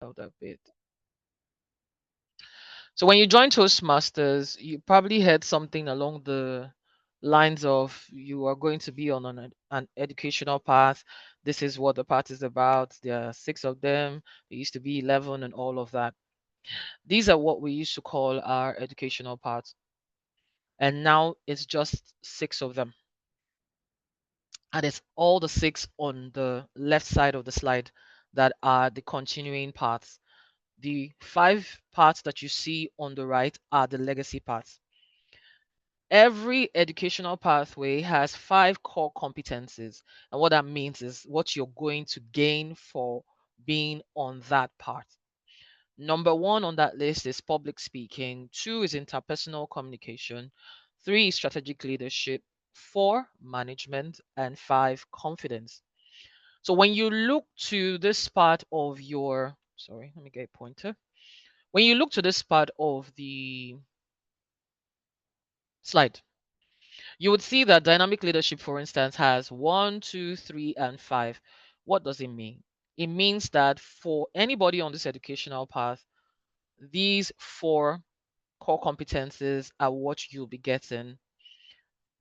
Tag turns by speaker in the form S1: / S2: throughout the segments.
S1: out a bit. So when you join Toastmasters, you probably heard something along the lines of you are going to be on an educational path. This is what the path is about. There are 6 of them. There used to be 11 and all of that. These are what we used to call our educational paths. And now it's just 6 of them. And it's all the 6 on the left side of the slide that are the continuing paths. The 5 paths that you see on the right are the legacy paths. Every educational pathway has 5 core competencies. And what that means is what you're going to gain for being on that path. Number 1 on that list is public speaking. 2 is interpersonal communication. 3 is strategic leadership. 4, management. And 5, confidence. So when you look to this part of your, sorry, let me get a pointer. When you look to this part of the slide, you would see that dynamic leadership, for instance, has 1, 2, 3, and 5. What does it mean? It means that for anybody on this educational path, these 4 core competencies are what you'll be getting.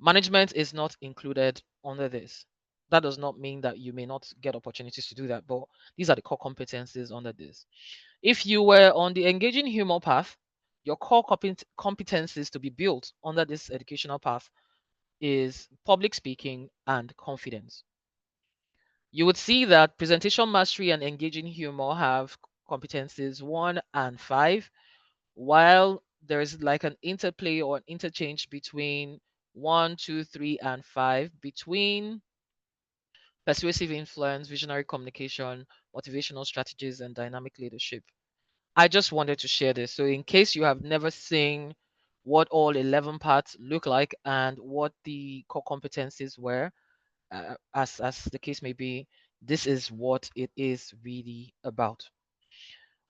S1: Management is not included under this. That does not mean that you may not get opportunities to do that, but these are the core competencies under this. If you were on the engaging humor path, your core competencies to be built under this educational path is public speaking and confidence. You would see that presentation mastery and engaging humor have competencies 1 and 5, while there is like an interplay or an interchange between 1, 2, 3, and 5 between persuasive influence, visionary communication, motivational strategies, and dynamic leadership. I just wanted to share this. So, in case you have never seen what all 11 parts look like and what the core competencies were, as the case may be, this is what it is really about.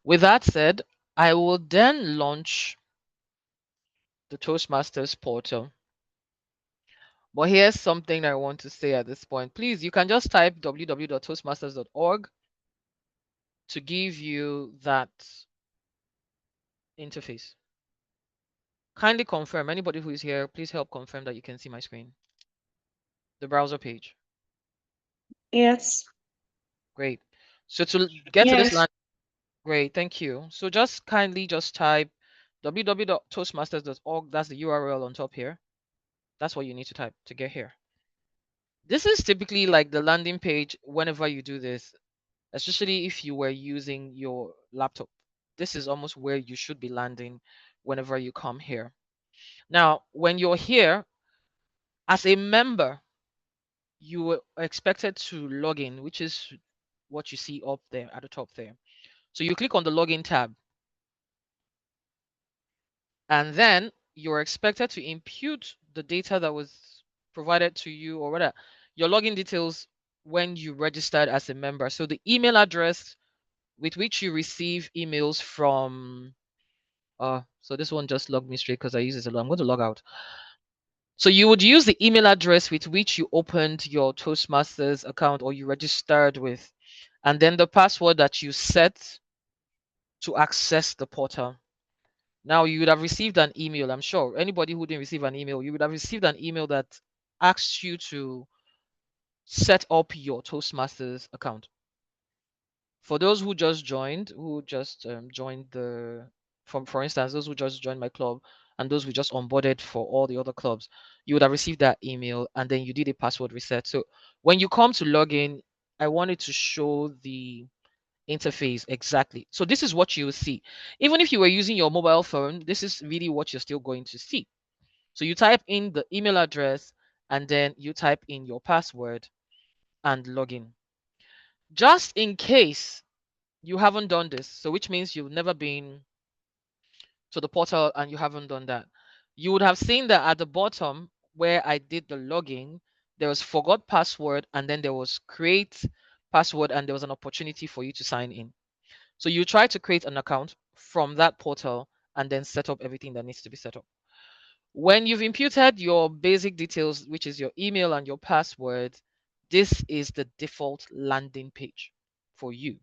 S1: With that said, I will then launch the Toastmasters portal. But here's something I want to say at this point. Please, you can just type www.toastmasters.org to give you that interface. Kindly confirm, anybody who is here, please help confirm that you can see my screen. The browser page.
S2: Yes.
S1: Great. So to get to this
S2: Yes.
S1: land, great, thank you. So just kindly just type www.toastmasters.org. That's the URL on top here. That's what you need to type to get here. This is typically like the landing page whenever you do this, especially if you were using your laptop. This is almost where you should be landing whenever you come here. Now, when you're here as a member, you were expected to log in, which is what you see up there at the top there. So you click on the login tab, and then you're expected to impute the data that was provided to you, or rather your login details when you registered as a member. So the email address with which you receive emails from so this one just logged me straight because I use it a lot. I'm going to log out. So you would use the email address with which you opened your Toastmasters account or you registered with, and then the password that you set to access the portal. Now you would have received an email. I'm sure anybody who didn't receive an email, you would have received an email that asks you to set up your Toastmasters account. For those who just joined the, for instance, those who just joined my club and those who just onboarded for all the other clubs, you would have received that email and then you did a password reset. So when you come to log in, I wanted to show the interface exactly. So this is what you will see. Even if you were using your mobile phone, this is really what you're still going to see. So you type in the email address and then you type in your password and log in. Just in case you haven't done this, so which means you've never been to the portal and you haven't done that, you would have seen that at the bottom where I did the login, there was forgot password and then there was create password and there was an opportunity for you to sign in. So you try to create an account from that portal and then set up everything that needs to be set up. When you've imputed your basic details, which is your email and your password, this is the default landing page for you.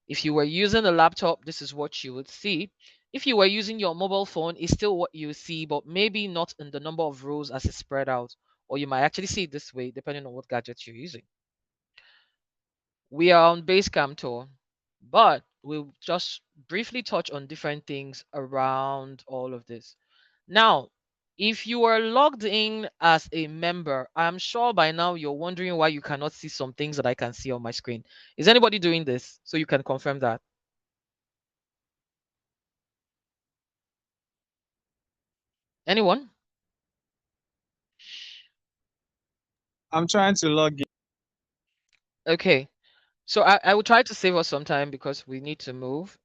S1: If you were using a laptop, this is what you would see. If you were using your mobile phone, it's still what you see, but maybe not in the number of rows as it's spread out. Or you might actually see it this way, depending on what gadget you're using. We are on Basecamp tour, but we'll just briefly touch on different things around all of this. Now, if you are logged in as a member, I'm sure by now you're wondering why you cannot see some things that I can see on my screen. Is anybody doing this? So you can confirm that. Anyone?
S3: I'm trying to log in.
S1: Okay. So I will try to save us some time because we need to move.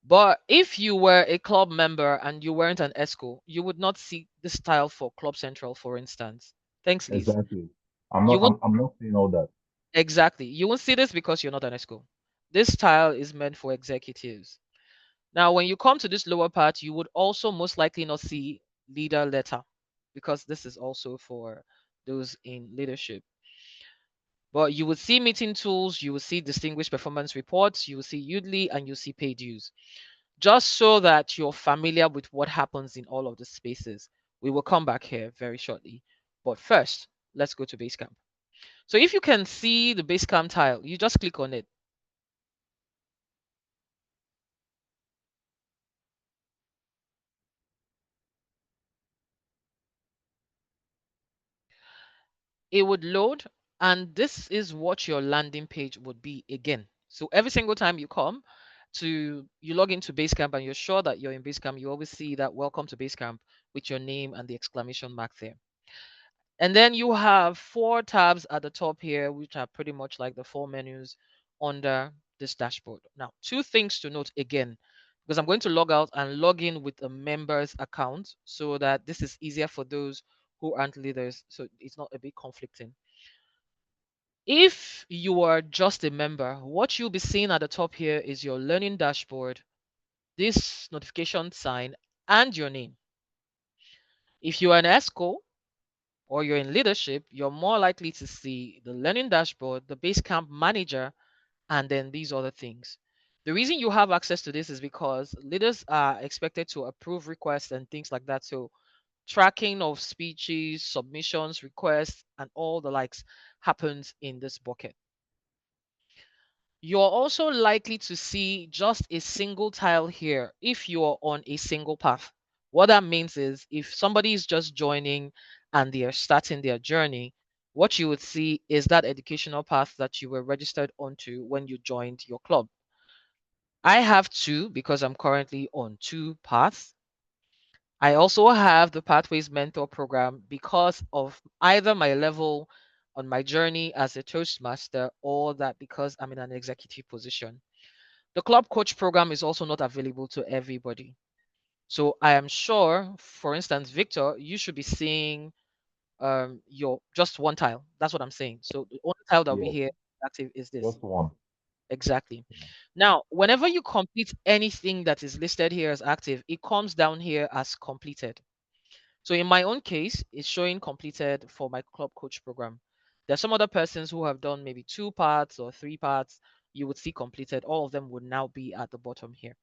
S1: But if you were a club member and you weren't an ESCO, you would not see this style for Club Central, for instance. Thanks, Liz.
S4: Exactly. I'm
S1: You
S4: not
S1: won't
S4: I'm, I'm not saying all that.
S1: exactly. You won't see this because you're not an ESCO. This style is meant for executives. Now, when you come to this lower part, you would also most likely not see leader letter because this is also for those in leadership. But you would see meeting tools, you will see distinguished performance reports, you will see Udly, and you see paid use. Just so that you're familiar with what happens in all of the spaces. We will come back here very shortly. But first, let's go to Basecamp. So if you can see the Basecamp tile, you just click on it. It would load, and this is what your landing page would be again. So every single time you come you log into Basecamp and you're sure that you're in Basecamp, you always see that welcome to Basecamp with your name and the exclamation mark there. And then you have four tabs at the top here, which are pretty much like the four menus under this dashboard. Now, two things to note again, because I'm going to log out and log in with a member's account so that this is easier for those who aren't leaders. So it's not a bit conflicting. If you are just a member, what you'll be seeing at the top here is your learning dashboard, this notification sign, and your name. If you are an ESCO, or you're in leadership, you're more likely to see the learning dashboard, the Basecamp manager, and then these other things. The reason you have access to this is because leaders are expected to approve requests and things like that. So tracking of speeches, submissions, requests, and all the likes happens in this bucket. You're also likely to see just a single tile here if you're on a single path. What that means is if somebody is just joining and they are starting their journey, what you would see is that educational path that you were registered onto when you joined your club. I have two because I'm currently on two paths. I also have the Pathways Mentor program because of either my level on my journey as a Toastmaster or that because I'm in an executive position. The club coach program is also not available to everybody. So I am sure, for instance, Victor, you should be seeing your just one tile. That's what I'm saying. So the only tile that we
S4: Yes,
S1: here active is this.
S4: just one.
S1: Exactly. Now, whenever you complete anything that is listed here as active, it comes down here as completed. So in my own case, it's showing completed for my club coach program. There's some other persons who have done maybe two parts or three parts. You would see completed. All of them would now be at the bottom here.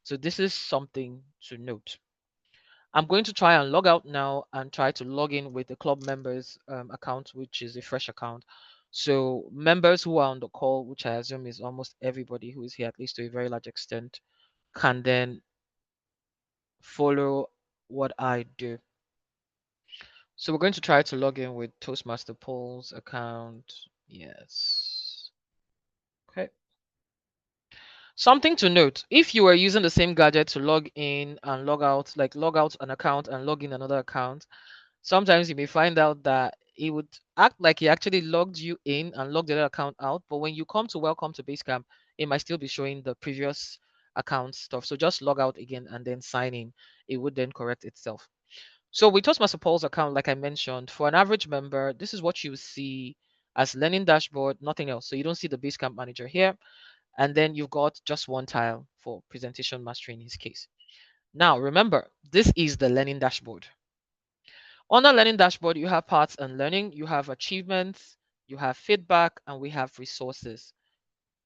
S1: So this is something to note. I'm going to try and log out now and try to log in with the club members account, which is a fresh account. So members who are on the call, which I assume is almost everybody who is here, at least to a very large extent, can then follow what I do. So we're going to try to log in with Toastmaster polls account. Yes. Okay. Something to note, if you are using the same gadget to log in and log out, like log out an account and log in another account, sometimes you may find out that it would act like he actually logged you in and logged the other account out. But when you come to welcome to Basecamp, it might still be showing the previous account stuff. So just log out again and then sign in. It would then correct itself. So with Toastmaster Paul's account, like I mentioned, for an average member, this is what you see as learning dashboard, nothing else. So you don't see the Basecamp manager here. And then you've got just one tile for presentation mastery in his case. Now, remember, this is the learning dashboard. On the learning dashboard, you have parts and learning, you have achievements, you have feedback, and we have resources.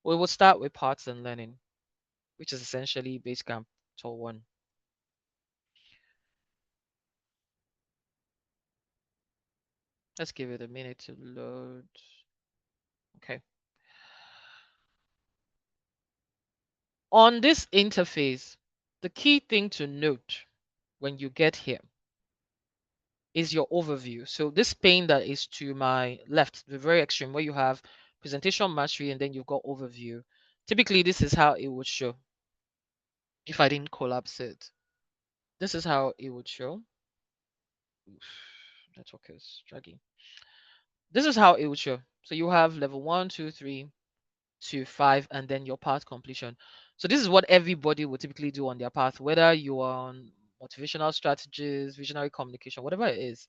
S1: We will start with parts and learning. which is essentially Basecamp Tool 1. Let's give it a minute to load. Okay. On this interface, the key thing to note when you get here is your overview. So this pane that is to my left, the very extreme, where you have presentation mastery and then you've got overview. Typically, this is how it would show if I didn't collapse it. This is how it would show. Oof, network is dragging. This is how it would show. So you have level 1, 2, 3 to 5, and then your path completion. So this is what everybody would typically do on their path, whether you are on motivational strategies, visionary communication, whatever it is.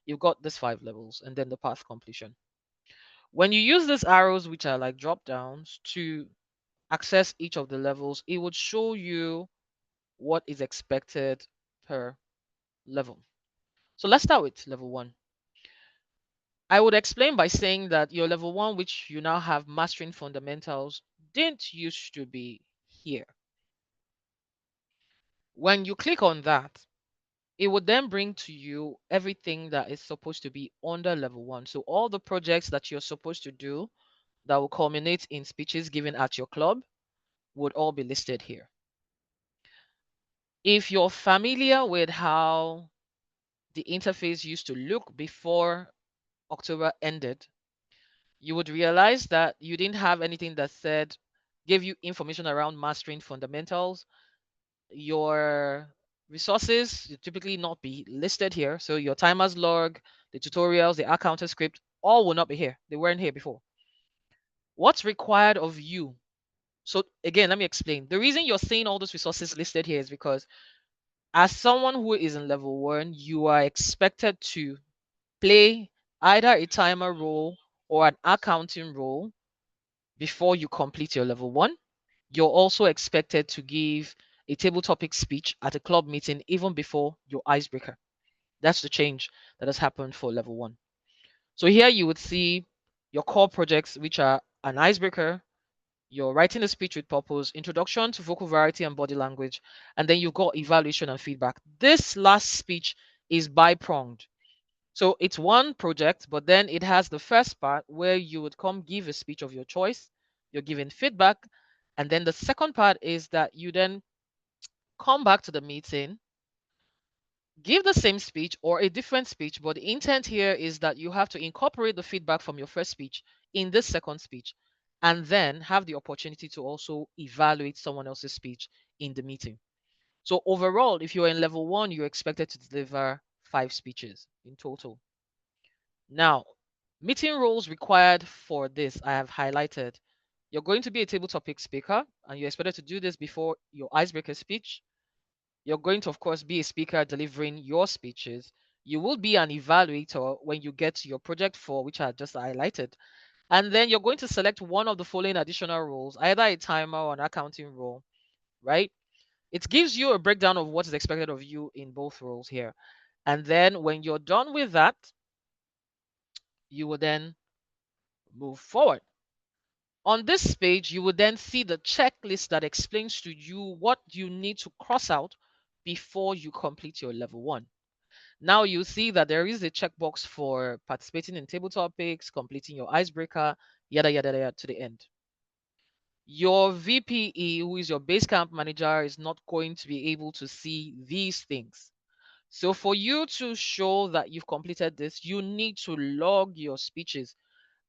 S1: You've got this 5 levels and then the path completion. When you use these arrows, which are like drop downs, to access each of the levels, it would show you what is expected per level. So let's start with level 1. I would explain by saying that your level 1, which you now have mastering fundamentals, didn't used to be here. When you click on that, it would then bring to you everything that is supposed to be under level 1. So all the projects that you're supposed to do that will culminate in speeches given at your club would all be listed here. If you're familiar with how the interface used to look before October ended, you would realize that you didn't have anything that said, gave you information around mastering fundamentals. Your resources would typically not be listed here. So your timers log, the tutorials, the counter script, all will not be here. They weren't here before. What's required of you? So again, let me explain. The reason you're seeing all those resources listed here is because as someone who is in level 1, you are expected to play either a timer role or an accounting role before you complete your level 1. You're also expected to give a table topic speech at a club meeting even before your icebreaker. That's the change that has happened for level 1. So here you would see your core projects, which are an icebreaker, you're writing a speech with purpose, introduction to vocal variety and body language, and then you've got evaluation and feedback. This last speech is bi-pronged. So it's one project, but then it has the first part where you would come give a speech of your choice, you're giving feedback, and then the second part is that you then come back to the meeting, give the same speech or a different speech, but the intent here is that you have to incorporate the feedback from your first speech in this second speech, and then have the opportunity to also evaluate someone else's speech in the meeting. So overall, if you're in level 1, you're expected to deliver 5 speeches in total. Now, meeting roles required for this, I have highlighted. You're going to be a table topic speaker, and you're expected to do this before your icebreaker speech. You're going to, of course, be a speaker delivering your speeches. You will be an evaluator when you get to your project 4, which I just highlighted. And then you're going to select one of the following additional roles, either a timer or an accounting role, right? It gives you a breakdown of what is expected of you in both roles here. And then when you're done with that, you will then move forward. On this page, you will then see the checklist that explains to you what you need to cross out before you complete your level 1. Now you see that there is a checkbox for participating in table topics, completing your icebreaker, yada, yada, yada, to the end. Your VPE, who is your Basecamp manager, is not going to be able to see these things. So for you to show that you've completed this, you need to log your speeches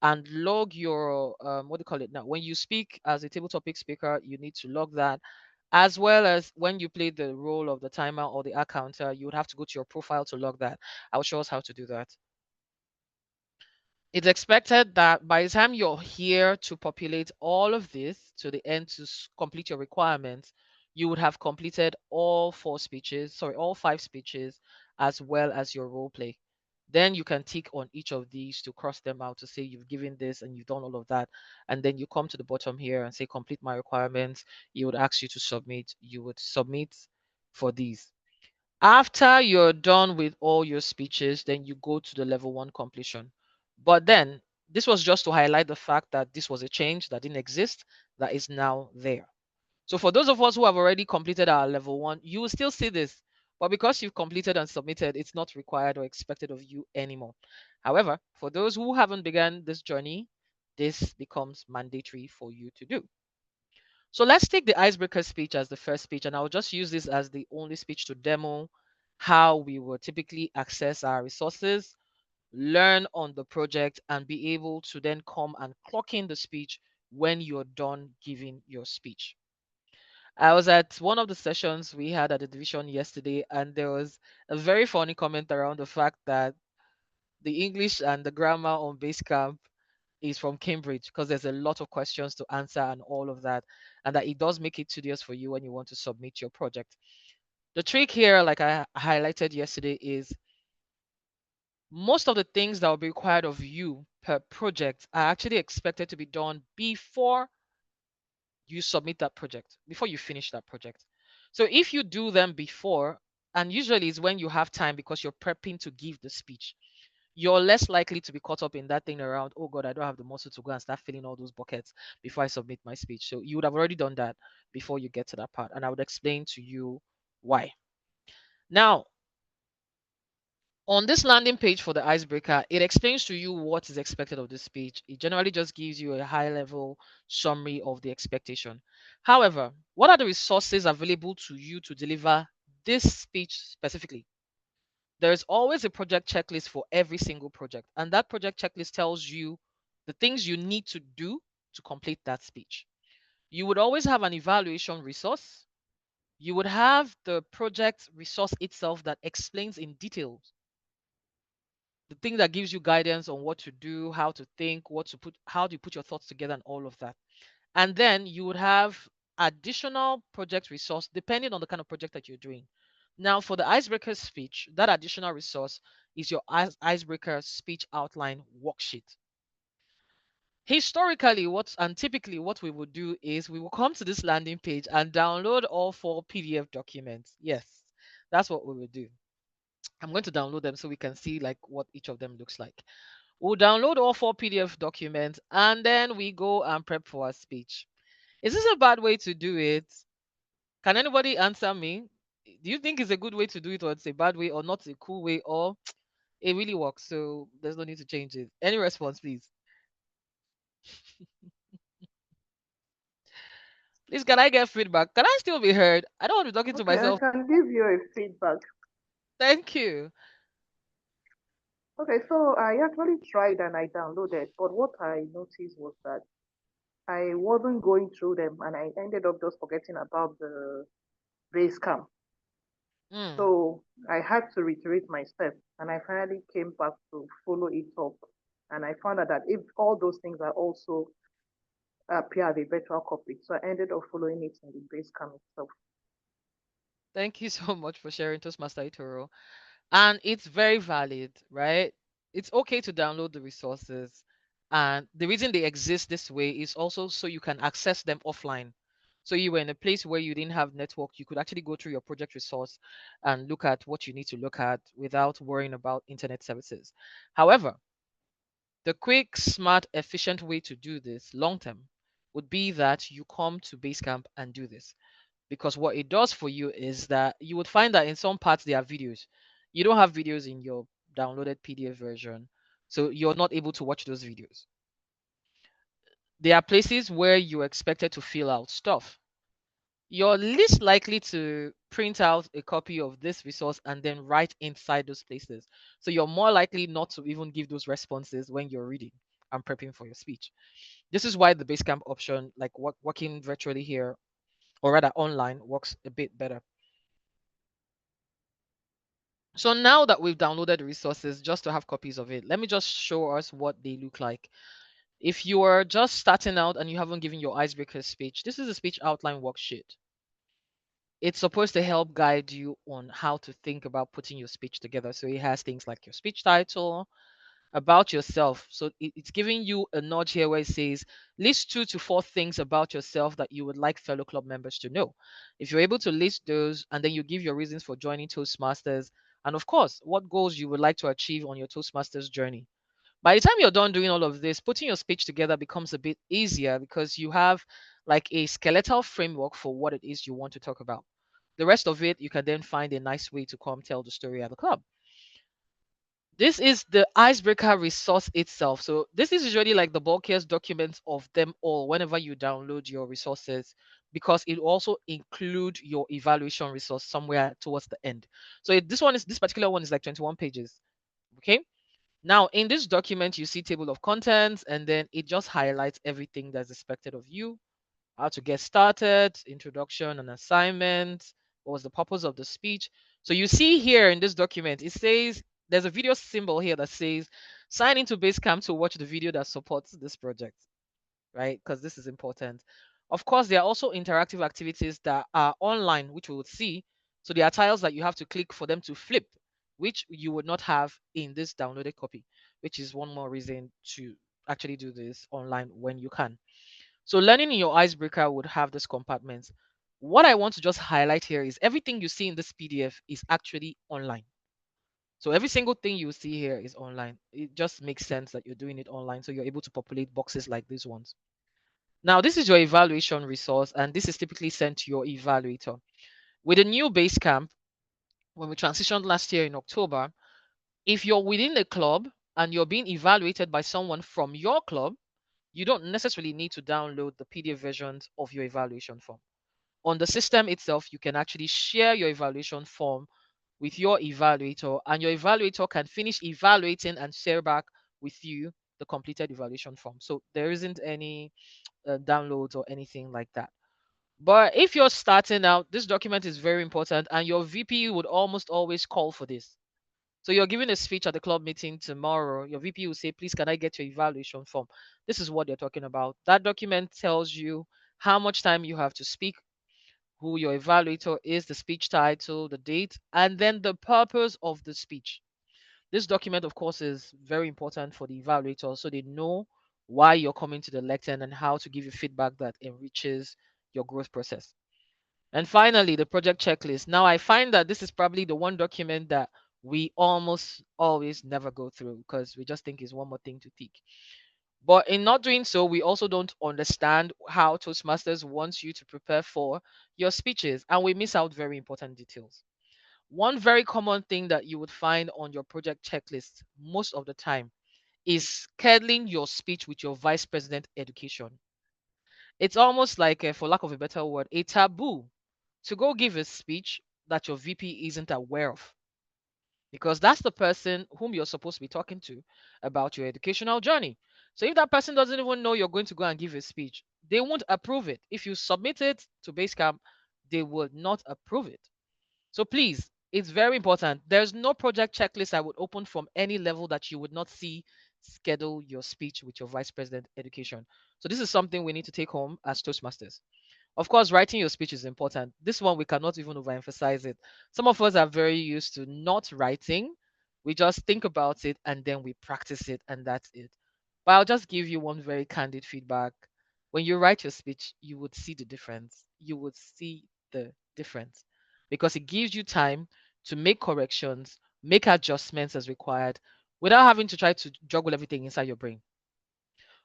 S1: and log your, what do you call it now? When you speak as a table topic speaker, you need to log that, as well as when you play the role of the timer or the counter, you would have to go to your profile to log that. I'll show us how to do that. It's expected that by the time you're here to populate all of this to the end to complete your requirements, you would have completed all 5 speeches, as well as your role play. Then you can tick on each of these to cross them out to say you've given this and you've done all of that. And then you come to the bottom here and say complete my requirements. You would ask you to submit. You would submit for these. After you're done with all your speeches, then you go to the level 1 completion. But then this was just to highlight the fact that this was a change that didn't exist that is now there. So for those of us who have already completed our level 1, you will still see this. But because you've completed and submitted, it's not required or expected of you anymore. However, for those who haven't begun this journey, this becomes mandatory for you to do. So let's take the icebreaker speech as the first speech, and I'll just use this as the only speech to demo how we will typically access our resources, learn on the project, and be able to then come and clock in the speech when you're done giving your speech. I was at one of the sessions we had at the division yesterday, and there was a very funny comment around the fact that the English and the grammar on Basecamp is from Cambridge because there's a lot of questions to answer and all of that, and that it does make it tedious for you when you want to submit your project. The trick here, like I highlighted yesterday, is most of the things that will be required of you per project are actually expected to be done before you submit that project, before you finish that project. So if you do them before, and usually it's when you have time because you're prepping to give the speech, you're less likely to be caught up in that thing around, oh God, I don't have the muscle to go and start filling all those buckets before I submit my speech. So you would have already done that before you get to that part. And I would explain to you why. Now, on this landing page for the icebreaker, it explains to you what is expected of this speech. It generally just gives you a high level summary of the expectation. However, what are the resources available to you to deliver this speech specifically? There's always a project checklist for every single project, and that project checklist tells you the things you need to do to complete that speech. You would always have an evaluation resource. You would have the project resource itself that explains in detail the thing that gives you guidance on what to do, how to think, what to put, how do you put your thoughts together, and all of that. And then you would have additional project resource depending on the kind of project that you're doing. Now, for the icebreaker speech, that additional resource is your icebreaker speech outline worksheet. Historically, what and typically what we would do is we will come to this landing page and download all 4 PDF documents. Yes, that's what we will do. I'm going to download them so we can see like what each of them looks like. We'll download all 4 PDF documents and then we go and prep for our speech. Is this a bad way to do it? Can anybody answer me? Do you think it's a good way to do it, or it's a bad way, or not a cool way, or it really works? So there's no need to change it. Any response, please? Please, can I get feedback? Can I still be heard? I don't want to be talking to
S2: Okay, I
S1: myself.
S2: can give you a feedback.
S1: Thank you.
S2: Okay, so I actually tried and I downloaded, but what I noticed was that I wasn't going through them and I ended up just forgetting about the base camp.
S1: Mm,
S2: So I had to reiterate my steps and I finally came back to follow it up. And I found out that if all those things are also appear as a virtual copy. So I ended up following it in the base camp itself.
S1: thank you so much for sharing Toastmaster Itoro. And it's very valid, right? It's okay to download the resources. And the reason they exist this way is also so you can access them offline. So you were in a place where you didn't have network, you could actually go through your project resource and look at what you need to look at without worrying about internet services. However, the quick, smart, efficient way to do this long term would be that you come to Basecamp and do this. Because what it does for you is that you would find that in some parts there are videos. You don't have videos in your downloaded PDF version, so you're not able to watch those videos. There are places where you're expected to fill out stuff. You're least likely to print out a copy of this resource and then write inside those places. So you're more likely not to even give those responses when you're reading and prepping for your speech. This is why the Basecamp option, like working virtually here, or rather online, works a bit better. So now that we've downloaded the resources just to have copies of it, let me just show us what they look like. If you are just starting out and you haven't given your icebreaker speech, this is a speech outline worksheet. It's supposed to help guide you on how to think about putting your speech together. So it has things like your speech title, about yourself. So it's giving you a nudge here where it says list 2 to 4 things about yourself that you would like fellow club members to know. If you're able to list those and then you give your reasons for joining Toastmasters, and of course, what goals you would like to achieve on your Toastmasters journey. By the time you're done doing all of this, putting your speech together becomes a bit easier because you have like a skeletal framework for what it is you want to talk about. The rest of it, you can then find a nice way to come tell the story at the club. This is the icebreaker resource itself. So this is usually like the bulkiest document of them all whenever you download your resources, because it also include your evaluation resource somewhere towards the end. So this particular one is like 21 pages. Okay. Now in this document, you see table of contents, and then it just highlights everything that's expected of you, how to get started, introduction and assignment, what was the purpose of the speech. So you see here in this document, it says there's a video symbol here that says sign into Basecamp to watch the video that supports this project, right? Because this is important. Of course, there are also interactive activities that are online, which we would see. So there are tiles that you have to click for them to flip, which you would not have in this downloaded copy, which is one more reason to actually do this online when you can. So learning in your icebreaker would have this compartment. What I want to just highlight here is everything you see in this PDF is actually online. So every single thing you see here is online. It just makes sense that you're doing it online, so you're able to populate boxes like these ones. Now, this is your evaluation resource, and this is typically sent to your evaluator. With a new Basecamp, when we transitioned last year in October, if you're within a club and you're being evaluated by someone from your club, you don't necessarily need to download the PDF versions of your evaluation form. On the system itself, you can actually share your evaluation form with your evaluator, and your evaluator can finish evaluating and share back with you the completed evaluation form. So there isn't any downloads or anything like that. But if you're starting out, this document is very important, and your VP would almost always call for this. So you're giving a speech at the club meeting tomorrow. Your VP will say, please, can I get your evaluation form? This is what they're talking about. That document tells you how much time you have to speak, who your evaluator is, the speech title, the date, and then the purpose of the speech. This document, of course, is very important for the evaluator so they know why you're coming to the lectern and how to give you feedback that enriches your growth process. And finally, the project checklist. Now, I find that this is probably the one document that we almost always never go through because we just think it's one more thing to tick. But in not doing so, we also don't understand how Toastmasters wants you to prepare for your speeches, and we miss out very important details. One very common thing that you would find on your project checklist most of the time is scheduling your speech with your vice president education. It's almost like, for lack of a better word, a taboo to go give a speech that your VP isn't aware of, because that's the person whom you're supposed to be talking to about your educational journey. So if that person doesn't even know you're going to go and give a speech, they won't approve it. If you submit it to Basecamp, they will not approve it. So please, it's very important. There's no project checklist I would open from any level that you would not see schedule your speech with your vice president education. So this is something we need to take home as Toastmasters. Of course, writing your speech is important. This one, we cannot even overemphasize it. Some of us are very used to not writing. We just think about it and then we practice it, and that's it. But I'll just give you one very candid feedback. When you write your speech, you would see the difference. You would see the difference because it gives you time to make corrections, make adjustments as required without having to try to juggle everything inside your brain.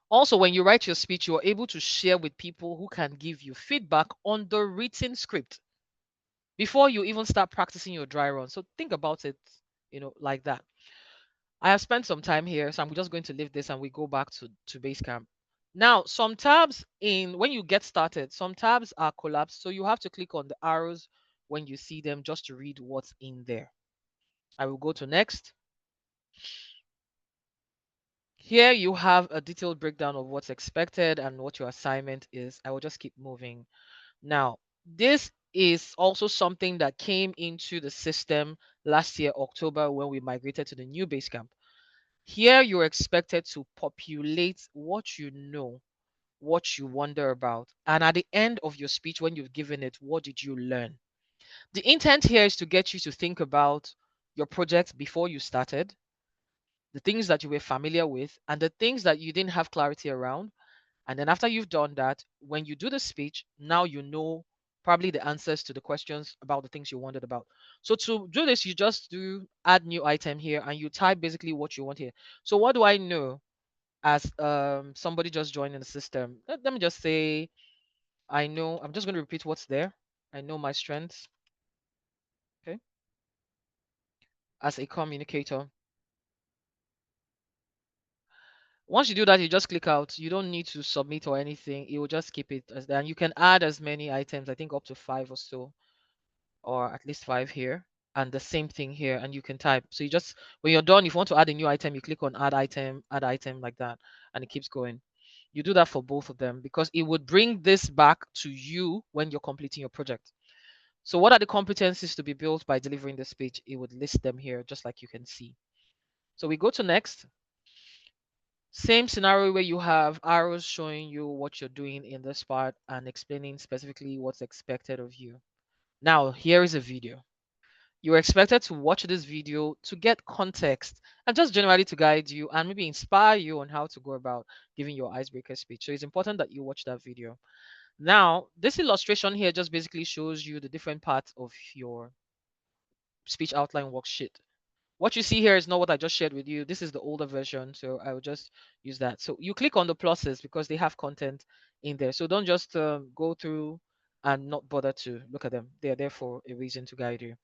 S1: Also, when you write your speech, you're able to share with people who can give you feedback on the written script before you even start practicing your dry run. So think about it, like that. I have spent some time here, so I'm just going to leave this and we go back to Basecamp. Now, some tabs in when you get started, some tabs are collapsed, so you have to click on the arrows when you see them just to read what's in there. I will go to next. Here you have a detailed breakdown of what's expected and what your assignment is. I will just keep moving. Now, this is also something that came into the system last year, October, when we migrated to the new Basecamp. Here, you're expected to populate what you know, what you wonder about, and at the end of your speech, when you've given it, what did you learn? The intent here is to get you to think about your project before you started, the things that you were familiar with, and the things that you didn't have clarity around. And then after you've done that, when you do the speech, now you know probably the answers to the questions about the things you wondered about. So to do this, you just do add new item here and you type basically what you want here. So what do I know as somebody just joining the system? Let me just say I know, I'm just going to repeat what's there. I know my strengths, okay, as a communicator. Once you do that, you just click out. You don't need to submit or anything. It will just keep it as that. And you can add as many items, I think up to 5 or so, or at least 5 here. And the same thing here, and you can type. So you just, when you're done, if you want to add a new item, you click on add item like that, and it keeps going. You do that for both of them because it would bring this back to you when you're completing your project. So what are the competencies to be built by delivering this speech? It would list them here, just like you can see. So we go to next. Same scenario where you have arrows showing you what you're doing in this part and explaining specifically what's expected of you. Now, here is a video. You're expected to watch this video to get context and just generally to guide you and maybe inspire you on how to go about giving your icebreaker speech. So it's important that you watch that video. Now, this illustration here just basically shows you the different parts of your speech outline worksheet. What you see here is not what I just shared with you. This is the older version, so I will just use that. So you click on the pluses because they have content in there. So don't just go through and not bother to look at them. They are there for a reason to guide you.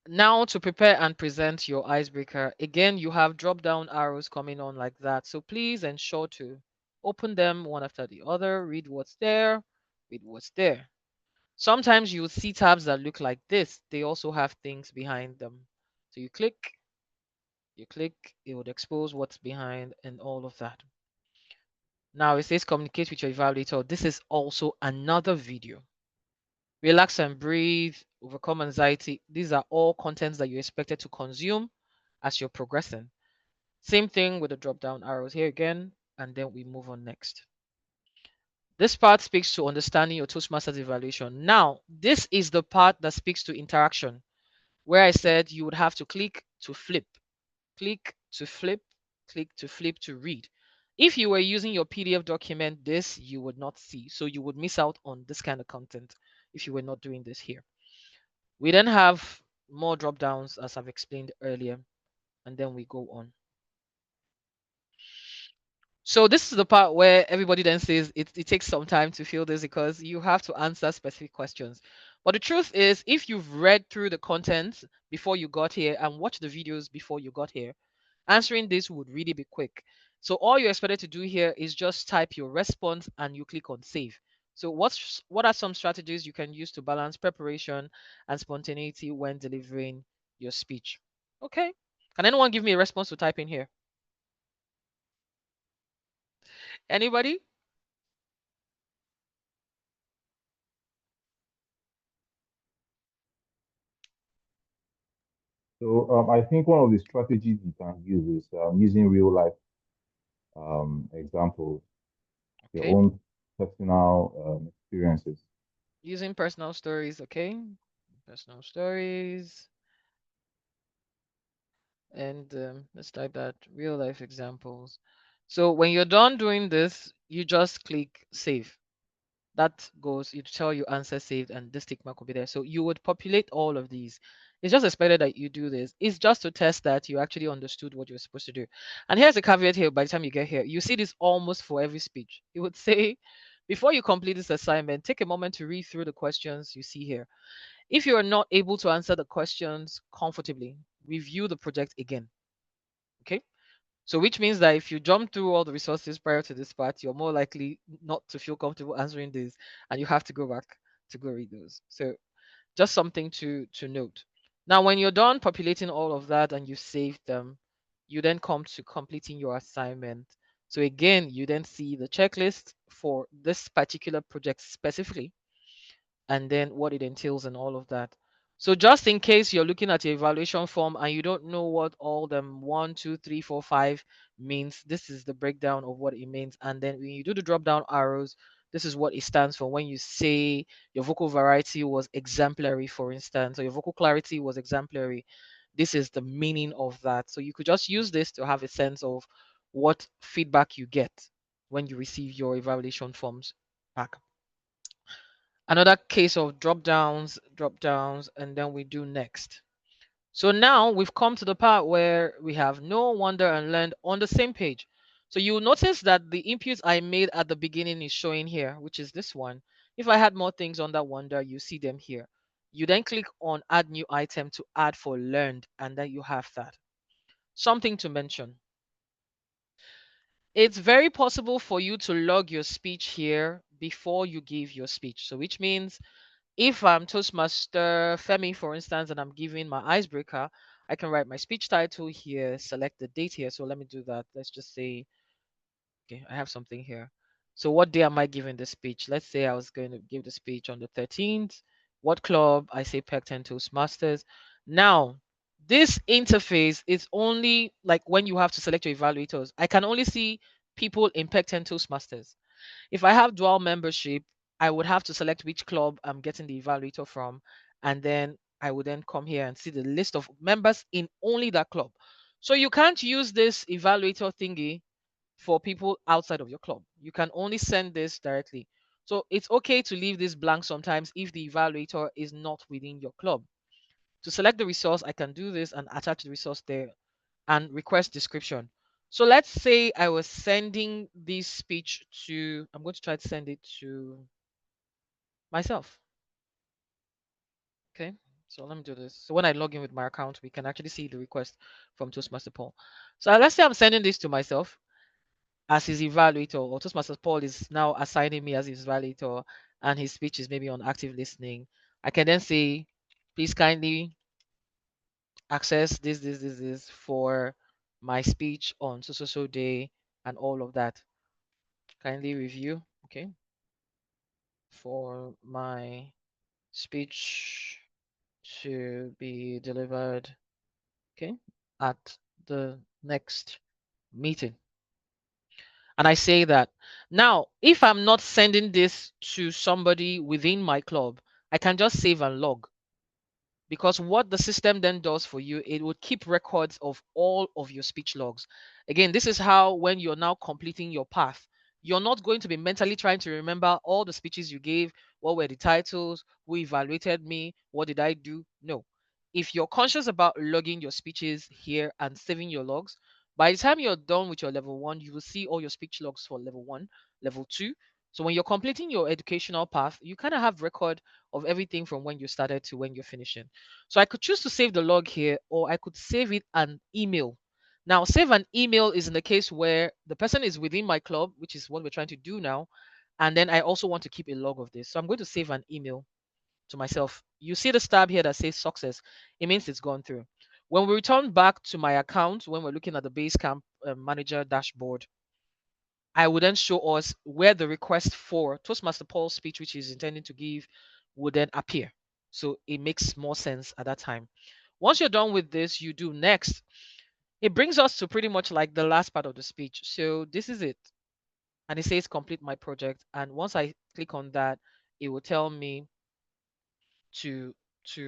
S1: Now to prepare and present your icebreaker, again, you have drop down arrows coming on like that. So please ensure to open them one after the other, read what's there, read what's there. Sometimes you'll see tabs that look like this. They also have things behind them. So you click, it would expose what's behind and all of that. Now it says communicate with your evaluator. This is also another video. Relax and breathe, overcome anxiety. These are all contents that you're expected to consume as you're progressing. Same thing with the drop down arrows here again, and then we move on next. This part speaks to understanding your Toastmasters evaluation. Now, this is the part that speaks to interaction, where I said you would have to click to flip, click to flip, click to flip to read. If you were using your PDF document, this you would not see. So you would miss out on this kind of content if you were not doing this here. We then have more drop downs as I've explained earlier, and then we go on. So this is the part where everybody then says it takes some time to fill this because you have to answer specific questions. But the truth is, if you've read through the content before you got here and watched the videos before you got here, answering this would really be quick. So all you're expected to do here is just type your response and you click on save. So what are some strategies you can use to balance preparation and spontaneity when delivering your speech? Okay. Can anyone give me a response to type in here? Anybody?
S4: So I think one of the strategies you can use is using real life examples, your
S1: Okay.
S4: own personal experiences.
S1: Using personal stories, okay? Personal stories. And let's type that real life examples. So when you're done doing this, you just click save. That goes, it tell you answer saved and this tick mark will be there. So you would populate all of these. It's just expected that you do this. It's just to test that you actually understood what you're supposed to do. And here's a caveat here by the time you get here. You see this almost for every speech. It would say, before you complete this assignment, take a moment to read through the questions you see here. If you are not able to answer the questions comfortably, review the project again. Okay? So which means that if you jump through all the resources prior to this part, you're more likely not to feel comfortable answering this and you have to go back to go read those. So just something to note. Now when you're done populating all of that and you saved them, you then come to completing your assignment. So again, you then see the checklist for this particular project specifically and then what it entails and all of that. So just in case you're looking at your evaluation form and you don't know what all them 1, 2, 3, 4, 5 means, this is the breakdown of what it means. And then when you do the drop down arrows, this is what it stands for. When you say your vocal variety was exemplary, for instance, or your vocal clarity was exemplary, this is the meaning of that. So you could just use this to have a sense of what feedback you get when you receive your evaluation forms back. Another case of drop downs, and then we do next. So now we've come to the part where we have know, wonder, and learn on the same page. So you'll notice that the inputs I made at the beginning is showing here, which is this one. If I had more things on that wonder, you see them here. You then click on add new item to add for learned, and then you have that. Something to mention. It's very possible for you to log your speech here before you give your speech. So which means if I'm Toastmaster Femi, for instance, and I'm giving my icebreaker, I can write my speech title here, select the date here. So let me do that. Let's just say, okay, I have something here. So what day am I giving the speech? Let's say I was going to give the speech on the 13th. What club? I say Pecten Toastmasters. Now, this interface is only like when you have to select your evaluators. I can only see people in Pecten Toastmasters. If I have dual membership, I would have to select which club I'm getting the evaluator from, and then I would then come here and see the list of members in only that club. So you can't use this evaluator thingy for people outside of your club. You can only send this directly. So it's okay to leave this blank sometimes if the evaluator is not within your club. To select the resource, I can do this and attach the resource there and request description. So let's say I was sending this speech to, I'm going to try to send it to myself. Okay. So let me do this. So when I log in with my account, we can actually see the request from Toastmaster Paul. So let's say I'm sending this to myself as his evaluator, or Toastmaster Paul is now assigning me as his evaluator, and his speech is maybe on active listening. I can then say, please kindly access this for my speech on so so so day and all of that. Kindly review, okay, for my speech to be delivered, okay, at the next meeting. And I say that. Now, if I'm not sending this to somebody within my club, I can just save and log. Because what the system then does for you, it would keep records of all of your speech logs. Again, this is how when you're now completing your path, you're not going to be mentally trying to remember all the speeches you gave, what were the titles, who evaluated me, what did I do. No. If you're conscious about logging your speeches here and saving your logs, by the time you're done with your level one, you will see all your speech logs for level one, level two. So when you're completing your educational path, you kind of have record of everything from when you started to when you're finishing. So I could choose to save the log here, or I could save it an email. Now, save an email is in the case where the person is within my club, which is what we're trying to do now. And then I also want to keep a log of this. So I'm going to save an email to myself. You see the tab here that says success. It means it's gone through. When we return back to my account, when we're looking at the Basecamp manager dashboard, I would then show us where the request for Toastmaster Paul's speech, which he's intending to give, would then appear. So it makes more sense at that time. Once you're done with this, you do next. It brings us to pretty much like the last part of the speech. So this is it. And it says complete my project. And once I click on that, it will tell me to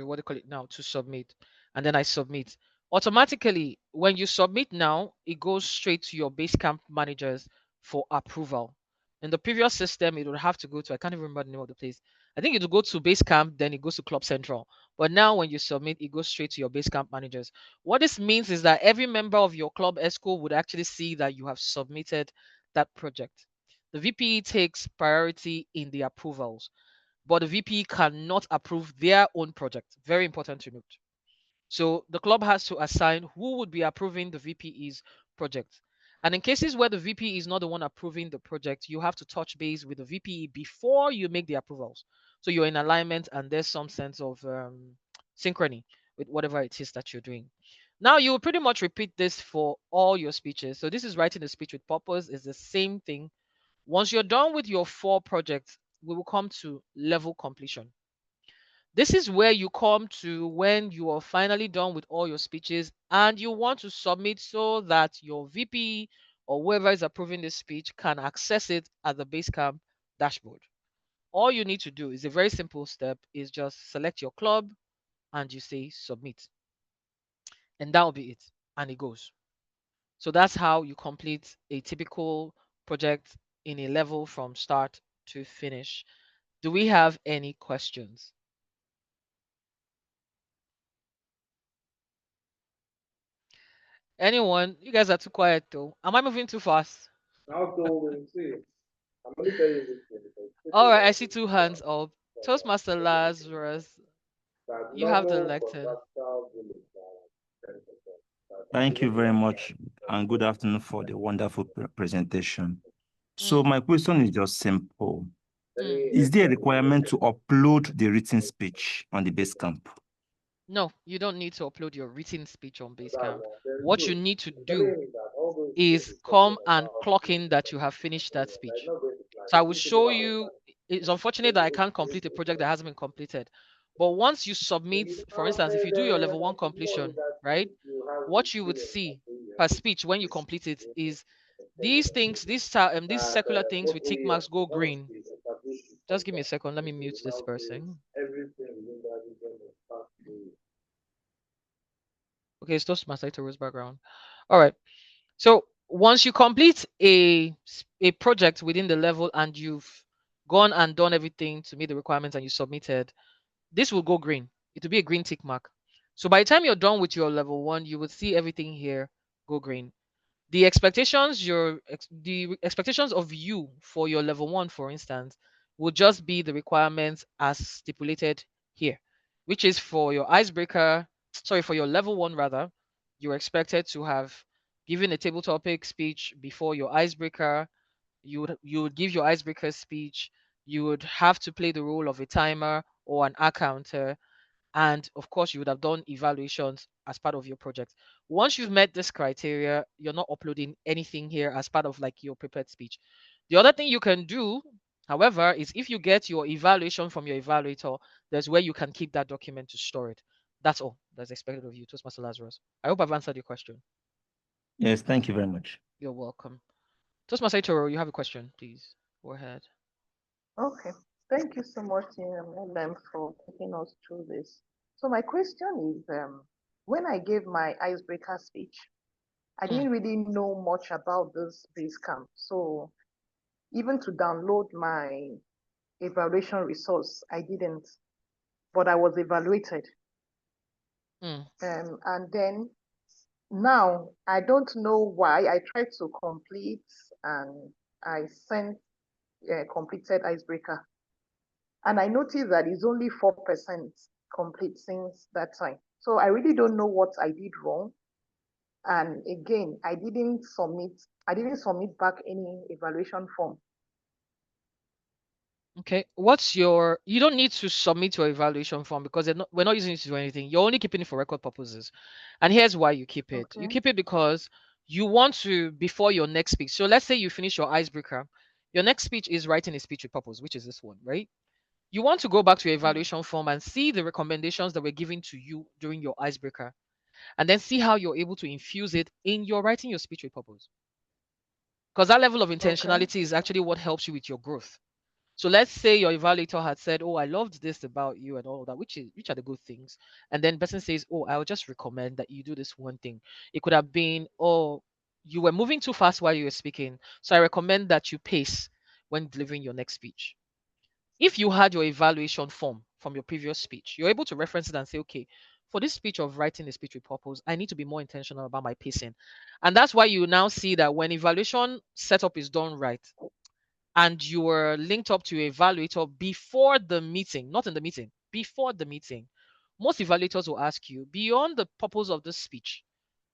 S1: what do you call it now, to submit, and then I submit. Automatically when you submit now, it goes straight to your Basecamp managers for approval. In the previous system, it would have to go to, I can't even remember the name of the place. I think it will go to Basecamp, then it goes to Club Central. But now when you submit, it goes straight to your Basecamp managers. What this means is that every member of your club ESCO would actually see that you have submitted that project. The VPE takes priority in the approvals, but the VP cannot approve their own project. Very important to note. So the club has to assign who would be approving the VPE's project. And in cases where the VP is not the one approving the project, you have to touch base with the VPE before you make the approvals. So you're in alignment and there's some sense of synchrony with whatever it is that you're doing. Now you will pretty much repeat this for all your speeches. So this is writing a speech with purpose, is the same thing. Once you're done with your 4 projects, we will come to level completion. This is where you come to when you are finally done with all your speeches and you want to submit so that your VP or whoever is approving this speech can access it at the Basecamp dashboard. All you need to do is a very simple step, is just select your club and you say submit. And that'll be it. And it goes. So that's how you complete a typical project in a level from start to finish. Do we have any questions? Anyone? You guys are too quiet though. Am I moving too fast? All right, I see two hands up. Toastmaster Lazarus, you have the elected.
S5: Thank you very much, and good afternoon for the wonderful presentation. So
S1: Mm,
S5: my question is just simple.
S1: mm.
S5: Is there a requirement to upload the written speech on the Basecamp?
S1: No, you don't need to upload your written speech on Basecamp. What you need to do is come and clock in that you have finished that speech. So I will show you. It's unfortunate that I can't complete a project that hasn't been completed. But once you submit, for instance, if you do your level one completion, right, what you would see per speech when you complete it is these things, these secular things with tick marks go green. Just give me a second. Let me mute this person. Okay, it's Toastmaster to Rose background. All right. So once you complete a project within the level and you've gone and done everything to meet the requirements and you submitted, this will go green. It will be a green tick mark. So by the time you're done with your level one, you will see everything here go green. The expectations of you for your level one, for instance, will just be the requirements as stipulated here, which is for your icebreaker, sorry, for your level one rather, you're expected to have given a table topic speech before your icebreaker. You would give your icebreaker speech. You would have to play the role of a timer or an accounter, and of course you would have done evaluations as part of your project. Once you've met this criteria, you're not uploading anything here as part of like your prepared speech. The other thing you can do, however, is if you get your evaluation from your evaluator, there's where you can keep that document to store it. That's all that's expected of you, Toastmaster Lazarus. I hope I've answered your question.
S5: Yes, thank you very much.
S1: You're welcome. Toastmaster Toro, you have a question, please go ahead.
S2: Okay. Thank you so much, LM, for taking us through this. So my question is, when I gave my icebreaker speech, I
S1: Mm,
S2: didn't really know much about this base camp. So even to download my evaluation resource, I didn't, but I was evaluated.
S1: mm.
S2: And then now I don't know why I tried to complete and I sent completed icebreaker. And I noticed that it's only 4% complete since that time. So I really don't know what I did wrong. And again, I didn't submit back any evaluation form.
S1: Okay, you don't need to submit your evaluation form because we're not using it to do anything. You're only keeping it for record purposes. And here's why you keep it. You
S2: Okay.
S1: keep it because you want to, before your next speech. So let's say you finish your icebreaker. Your next speech is writing a speech with purpose, which is this one, right? You want to go back to your
S2: Mm.
S1: evaluation form and see the recommendations that were given to you during your icebreaker, and then see how you're able to infuse it in your writing your speech with purpose. Because that level of
S2: Okay.
S1: intentionality is actually what helps you with your growth. So let's say your evaluator had said, "Oh, I loved this about you and all of that," which are the good things. And then the person says, "Oh, I would just recommend that you do this one thing." It could have been, "Oh, you were moving too fast while you were speaking, so I recommend that you pace when delivering your next speech." If you had your evaluation form from your previous speech, you're able to reference it and say, "Okay, for this speech of writing a speech with purpose, I need to be more intentional about my pacing." And that's why you now see that when evaluation setup is done right, and you were linked up to a evaluator before the meeting, not in the meeting, before the meeting, most evaluators will ask you, beyond the purpose of this speech,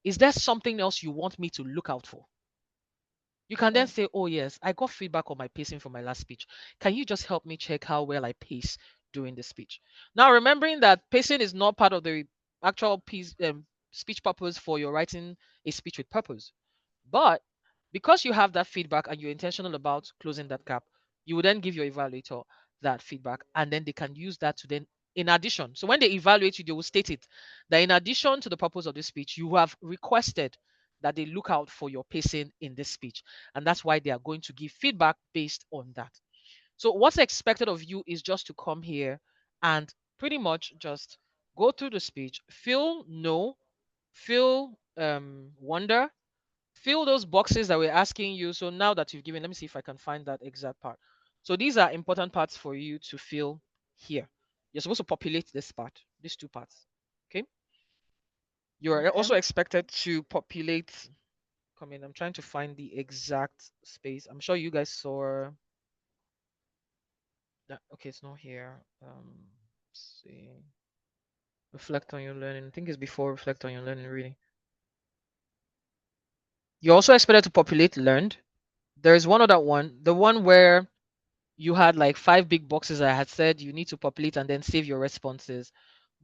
S1: is there something else you want me to look out for? You can then
S2: Mm.
S1: say, "Oh, yes, I got feedback on my pacing from my last speech. Can you just help me check how well I pace during the speech?" Now, remembering that pacing is not part of the actual speech purpose for your writing a speech with purpose. But because you have that feedback and you're intentional about closing that gap, you will then give your evaluator that feedback and then they can use that to then, in addition. So when they evaluate you, they will state it that in addition to the purpose of this speech, you have requested that they look out for your pacing in this speech. And that's why they are going to give feedback based on that. So what's expected of you is just to come here and pretty much just go through the speech, feel no, feel wonder, fill those boxes that we're asking you. So now that you've given, let me see if I can find that exact part. So these are important parts for you to fill here. You're supposed to populate this part, these two parts. Okay. You're
S2: Okay.
S1: also expected to populate. Come in. I'm trying to find the exact space. I'm sure you guys saw that. Okay, it's not here. Let's see. Reflect on your learning. I think it's before reflect on your learning, really. You're also expected to populate learned. There is one other one, the one where you had like 5 big boxes I had said you need to populate and then save your responses.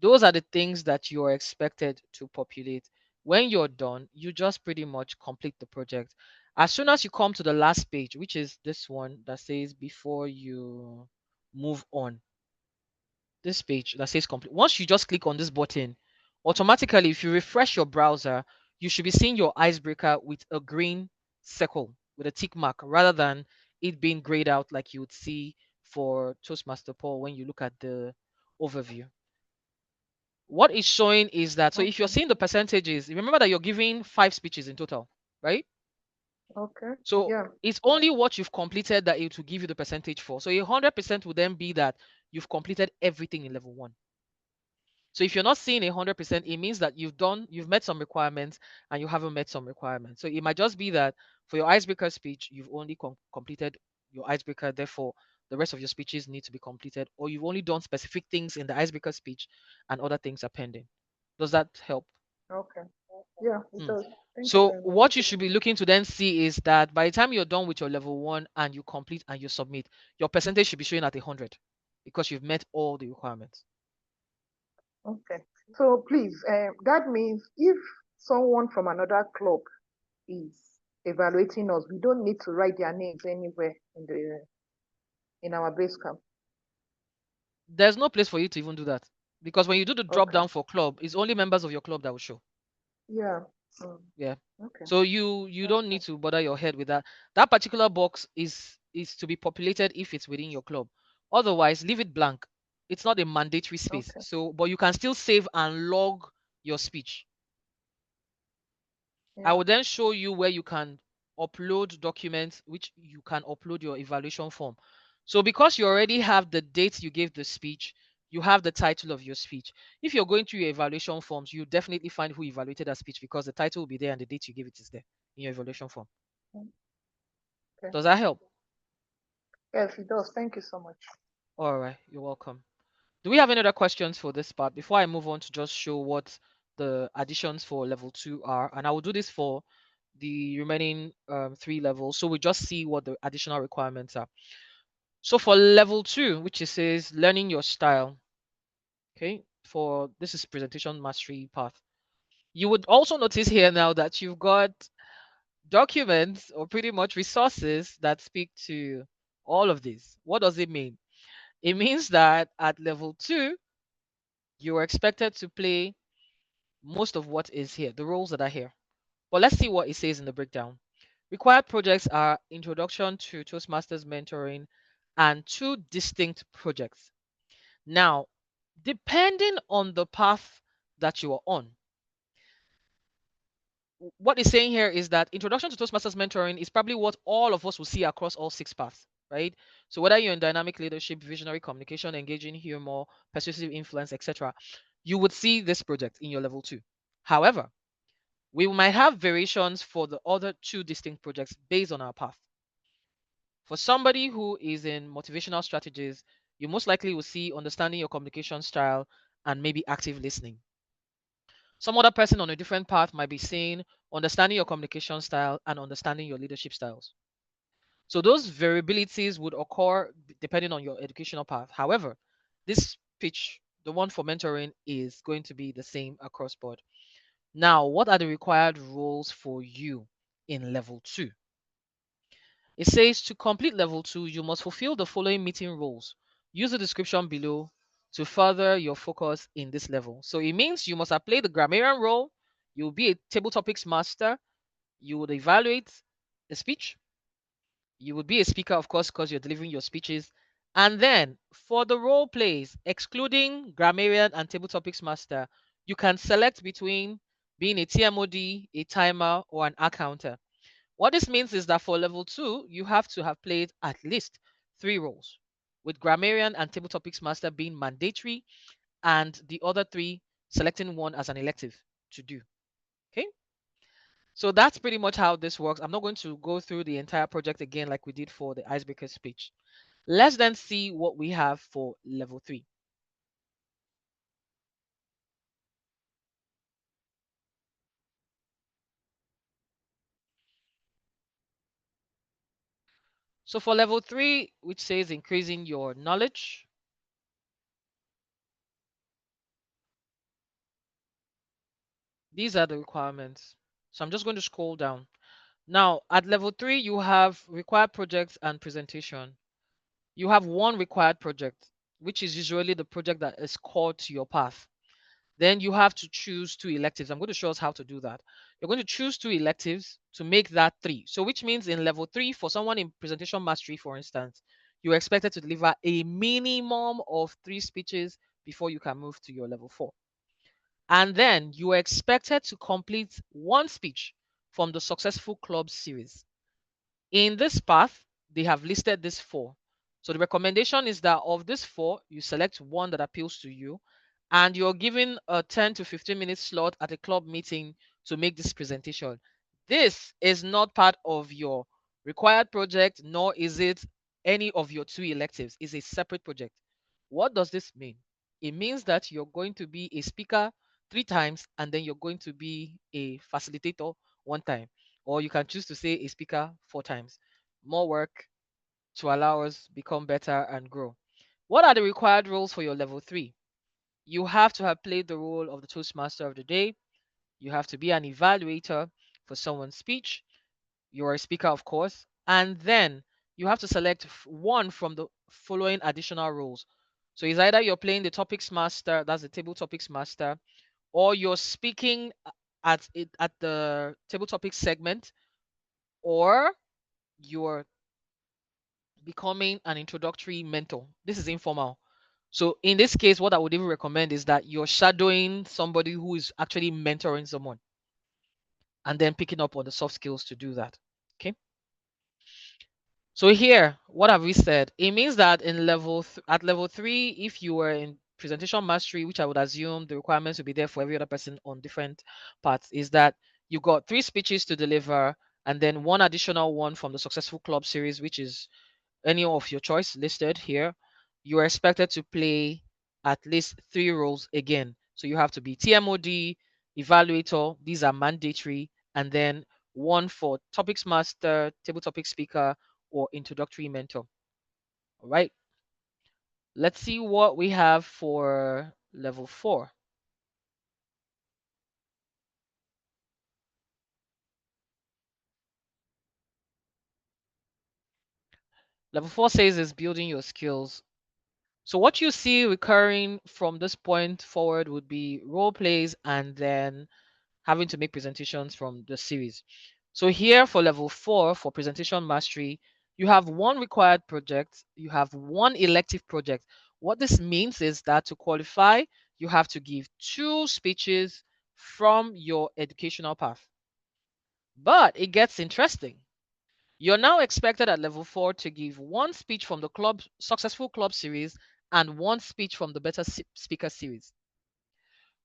S1: Those are the things that you are expected to populate. When you're done, you just pretty much complete the project. As soon as you come to the last page, which is this one that says before you move on, this page that says complete. Once you just click on this button, automatically, if you refresh your browser, you should be seeing your icebreaker with a green circle with a tick mark rather than it being grayed out like you would see for Toastmaster Paul when you look at the overview. What it's showing is that, so if you're
S2: Okay.
S1: seeing the percentages, remember that you're giving 5 speeches in total, right?
S2: Okay.
S1: So
S2: Yeah.
S1: it's only what you've completed that it will give you the percentage for. So 100% would then be that you've completed everything in level 1. So if you're not seeing 100%, it means that you've met some requirements and you haven't met some requirements. So it might just be that for your icebreaker speech, you've only completed your icebreaker, therefore the rest of your speeches need to be completed, or you've only done specific things in the icebreaker speech and other things are pending. Does that help?
S2: Okay. Yeah, it
S1: Hmm.
S2: does. Thank you
S1: So
S2: very much.
S1: what you should be looking to then see is that by the time you're done with your level 1 and you complete and you submit, your percentage should be showing at 100 because you've met all the requirements.
S2: Okay. So please, that means if someone from another club is evaluating us, we don't need to write their names anywhere in our base camp.
S1: There's no place for you to even do that because when you do the drop
S2: Okay.
S1: down for club, it's only members of your club that will show.
S2: Yeah. Mm.
S1: Yeah.
S2: Okay.
S1: So you don't need to bother your head with that. That particular box is to be populated if it's within your club. Otherwise, leave it blank. It's not a mandatory space.
S2: Okay.
S1: So, but you can still save and log your speech. I
S2: Yeah.
S1: will then show you where you can upload documents, which you can upload your evaluation form. So because you already have the date you gave the speech, you have the title of your speech. If you're going through your evaluation forms, you definitely find who evaluated that speech because the title will be there and the date you gave it is there in your evaluation form.
S2: Okay.
S1: Does that help?
S2: Yes, it does. Thank you so much.
S1: All right, you're welcome. Do we have any other questions for this part before I move on to just show what the additions for level 2 are? And I will do this for the remaining 3 levels. So we just see what the additional requirements are. So for level 2, which it says learning your style, okay, for this is presentation mastery path. You would also notice here now that you've got documents or pretty much resources that speak to all of this. What does it mean? It means that at level 2, you are expected to play most of what is here, the roles that are here. But let's see what it says in the breakdown. Required projects are Introduction to Toastmasters Mentoring and 2 distinct projects. Now, depending on the path that you are on, what it's saying here is that Introduction to Toastmasters Mentoring is probably what all of us will see across all 6 paths, right? So whether you're in dynamic leadership, visionary communication, engaging humor, persuasive influence, etc., you would see this project in your level 2. However, we might have variations for the other 2 distinct projects based on our path. For somebody who is in motivational strategies, you most likely will see understanding your communication style and maybe active listening. Some other person on a different path might be saying understanding your communication style and understanding your leadership styles. So those variabilities would occur depending on your educational path. However, this pitch, the one for mentoring, is going to be the same across board. Now, what are the required roles for you in level 2? It says to complete level 2, you must fulfill the following meeting roles. Use the description below to further your focus in this level. So it means you must apply the grammarian role, you will be a table topics master, you would evaluate the speech, you would be a speaker, of course, because you're delivering your speeches. And then for the role plays, excluding grammarian and table topics master, you can select between being a TMOD, a timer, or an accounter. What this means is that for level 2, you have to have played at least 3 roles, with grammarian and table topics master being mandatory, and the other 3 selecting one as an elective to do. Okay, so that's pretty much how this works. I'm not going to go through the entire project again like we did for the icebreaker speech. Let's then see what we have for level 3. So for level 3, which says increasing your knowledge, these are the requirements. So I'm just going to scroll down. Now, at level 3, you have required projects and presentation. You have one required project, which is usually the project that is core to your path. Then you have to choose 2 electives. I'm going to show us how to do that. You're going to choose 2 electives to make that 3. So which means in level 3, for someone in presentation mastery, for instance, you're expected to deliver a minimum of 3 speeches before you can move to your level 4. And then you are expected to complete 1 speech from the successful club series. In this path, they have listed this 4. So the recommendation is that of this 4, you select one that appeals to you, and you're given a 10 to 15 minute slot at a club meeting to make this presentation. This is not part of your required project, nor is it any of your 2 electives. It's a separate project. What does this mean? It means that you're going to be a speaker 3 times, and then you're going to be a facilitator 1 time. Or you can choose to say a speaker 4 times. More work to allow us become better and grow. What are the required roles for your level 3? You have to have played the role of the Toastmaster of the day. You have to be an evaluator for someone's speech. You're a speaker, of course. And then you have to select one from the following additional roles. So it's either you're playing the topics master, that's the table topics master, or you're speaking at the table topics segment, or you're becoming an introductory mentor. This is informal. So in this case, what I would even recommend is that you're shadowing somebody who is actually mentoring someone and then picking up on the soft skills to do that. Okay. So here, what have we said? It means that in at level 3, if you were in presentation mastery, which I would assume the requirements will be there for every other person on different parts, is that you got 3 speeches to deliver and then 1 additional one from the successful club series, which is any of your choice listed here. You are expected to play at least 3 roles again. So you have to be TMOD, evaluator, these are mandatory, and then one for topics master, table topic speaker, or introductory mentor. All right. Let's see what we have for level 4. Level 4 says is building your skills. So what you see recurring from this point forward would be role plays and then having to make presentations from the series. So here for level 4, for presentation mastery, you have 1 required project, you have 1 elective project. What this means is that to qualify, you have to give 2 speeches from your educational path. But it gets interesting. You're now expected at level 4 to give 1 speech from the club successful club series and 1 speech from the better speaker series.